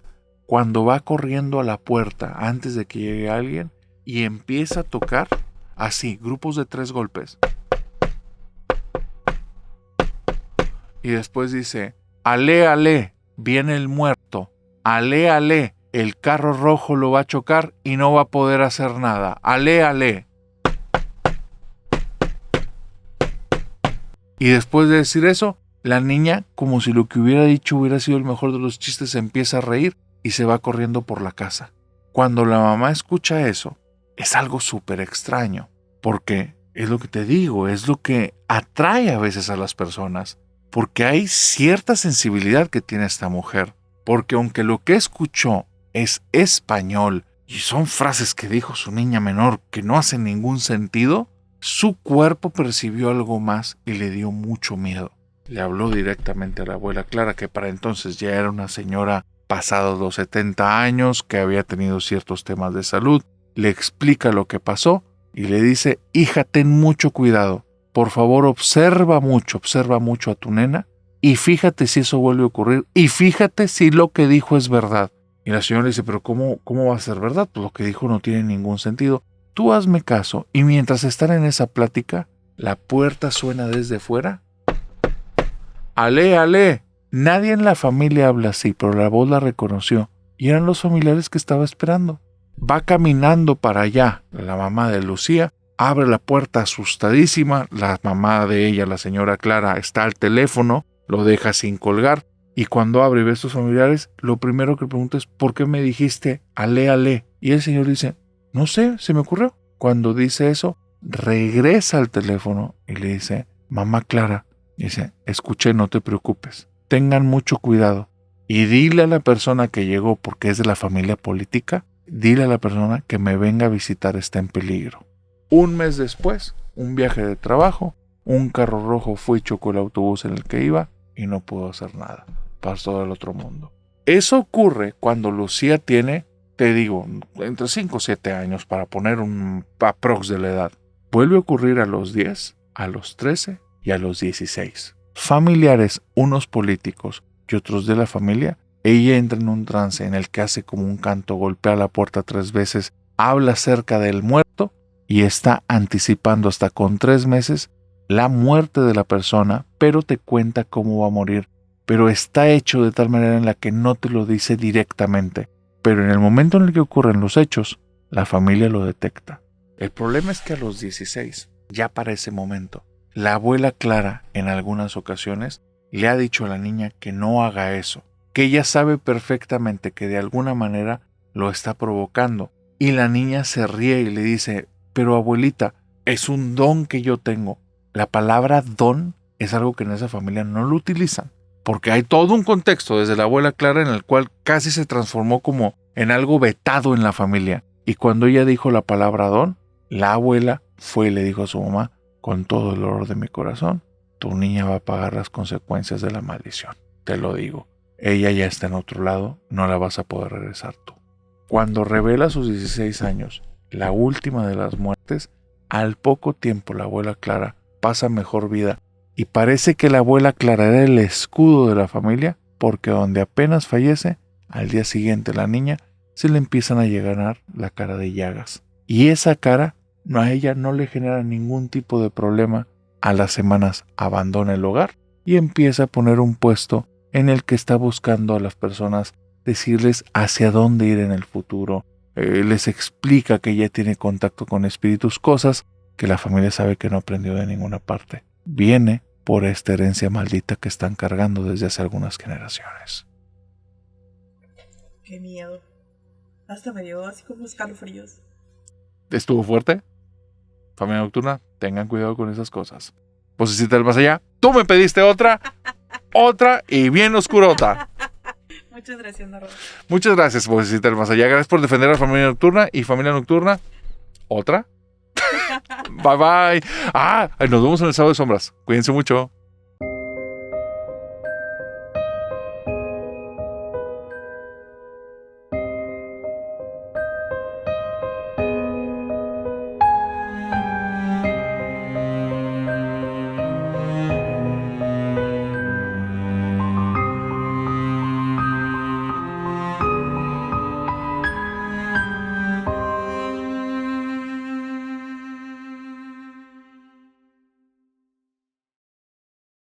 cuando va corriendo a la puerta antes de que llegue alguien y empieza a tocar así, grupos de 3 golpes. Y después dice, alé, alé, viene el muerto, alé, alé, el carro rojo lo va a chocar y no va a poder hacer nada, alé, alé. Y después de decir eso, la niña, como si lo que hubiera dicho hubiera sido el mejor de los chistes, se empieza a reír y se va corriendo por la casa. Cuando la mamá escucha eso, es algo súper extraño, porque es lo que te digo, es lo que atrae a veces a las personas, porque hay cierta sensibilidad que tiene esta mujer, porque aunque lo que escuchó es español y son frases que dijo su niña menor que no hacen ningún sentido, su cuerpo percibió algo más y le dio mucho miedo. Le habló directamente a la abuela Clara, que para entonces ya era una señora pasada los 70 años, que había tenido ciertos temas de salud. Le explica lo que pasó y le dice, hija, ten mucho cuidado. Por favor, observa mucho a tu nena y fíjate si eso vuelve a ocurrir y fíjate si lo que dijo es verdad. Y la señora le dice, pero ¿cómo va a ser verdad? Pues lo que dijo no tiene ningún sentido. Tú hazme caso. Y mientras están en esa plática, la puerta suena desde fuera. ¡Alé, alé! Nadie en la familia habla así, pero la voz la reconoció. Y eran los familiares que estaba esperando. Va caminando para allá la mamá de Lucía, abre la puerta asustadísima, la mamá de ella, la señora Clara, está al teléfono, lo deja sin colgar, y cuando abre y ve a sus familiares, lo primero que pregunta es, ¿por qué me dijiste alé, alé? Y el señor dice, no sé, se me ocurrió. Cuando dice eso, regresa al teléfono y le dice, mamá Clara, dice, escuché, no te preocupes, tengan mucho cuidado, y dile a la persona que llegó, porque es de la familia política, dile a la persona que me venga a visitar, está en peligro. Un mes después, un viaje de trabajo, un carro rojo fue y chocó el autobús en el que iba y no pudo hacer nada. Pasó al otro mundo. Eso ocurre cuando Lucía tiene, te digo, entre 5 o 7 años para poner un aprox de la edad. Vuelve a ocurrir a los 10, a los 13 y a los 16. Familiares, unos políticos y otros de la familia, ella entra en un trance en el que hace como un canto, golpea la puerta 3 veces, habla acerca del muerto y está anticipando hasta con 3 meses la muerte de la persona, pero te cuenta cómo va a morir. Pero está hecho de tal manera en la que no te lo dice directamente. Pero en el momento en el que ocurren los hechos, la familia lo detecta. El problema es que a los 16, ya para ese momento, la abuela Clara en algunas ocasiones le ha dicho a la niña que no haga eso, que ella sabe perfectamente que de alguna manera lo está provocando. Y la niña se ríe y le dice, pero abuelita, es un don que yo tengo. La palabra don es algo que en esa familia no lo utilizan. Porque hay todo un contexto desde la abuela Clara en el cual casi se transformó como en algo vetado en la familia. Y cuando ella dijo la palabra don, la abuela fue y le dijo a su mamá, con todo el dolor de mi corazón, tu niña va a pagar las consecuencias de la maldición. Te lo digo, ella ya está en otro lado, no la vas a poder regresar tú. Cuando revela a sus 16 años, la última de las muertes, al poco tiempo la abuela Clara pasa mejor vida. Y parece que la abuela Clara era el escudo de la familia, porque donde apenas fallece, al día siguiente la niña se le empiezan a llegar la cara de llagas. Y esa cara a ella no le genera ningún tipo de problema. A las semanas abandona el hogar y empieza a poner un puesto en el que está buscando a las personas decirles hacia dónde ir en el futuro. Les explica que ella tiene contacto con espíritus, cosas que la familia sabe que no aprendió de ninguna parte. Viene por esta herencia maldita que están cargando desde hace algunas generaciones. Qué miedo. Hasta me dio así como escalofríos. ¿Estuvo fuerte? Familia Nocturna, tengan cuidado con esas cosas. Vocecita del más allá, tú me pediste otra y bien oscurota. Muchas gracias, Narrador. Muchas gracias, Vocecita del más allá. Gracias por defender a la Familia Nocturna y Familia Nocturna, otra. Bye bye. Nos vemos en el Sábado de Sombras. Cuídense mucho.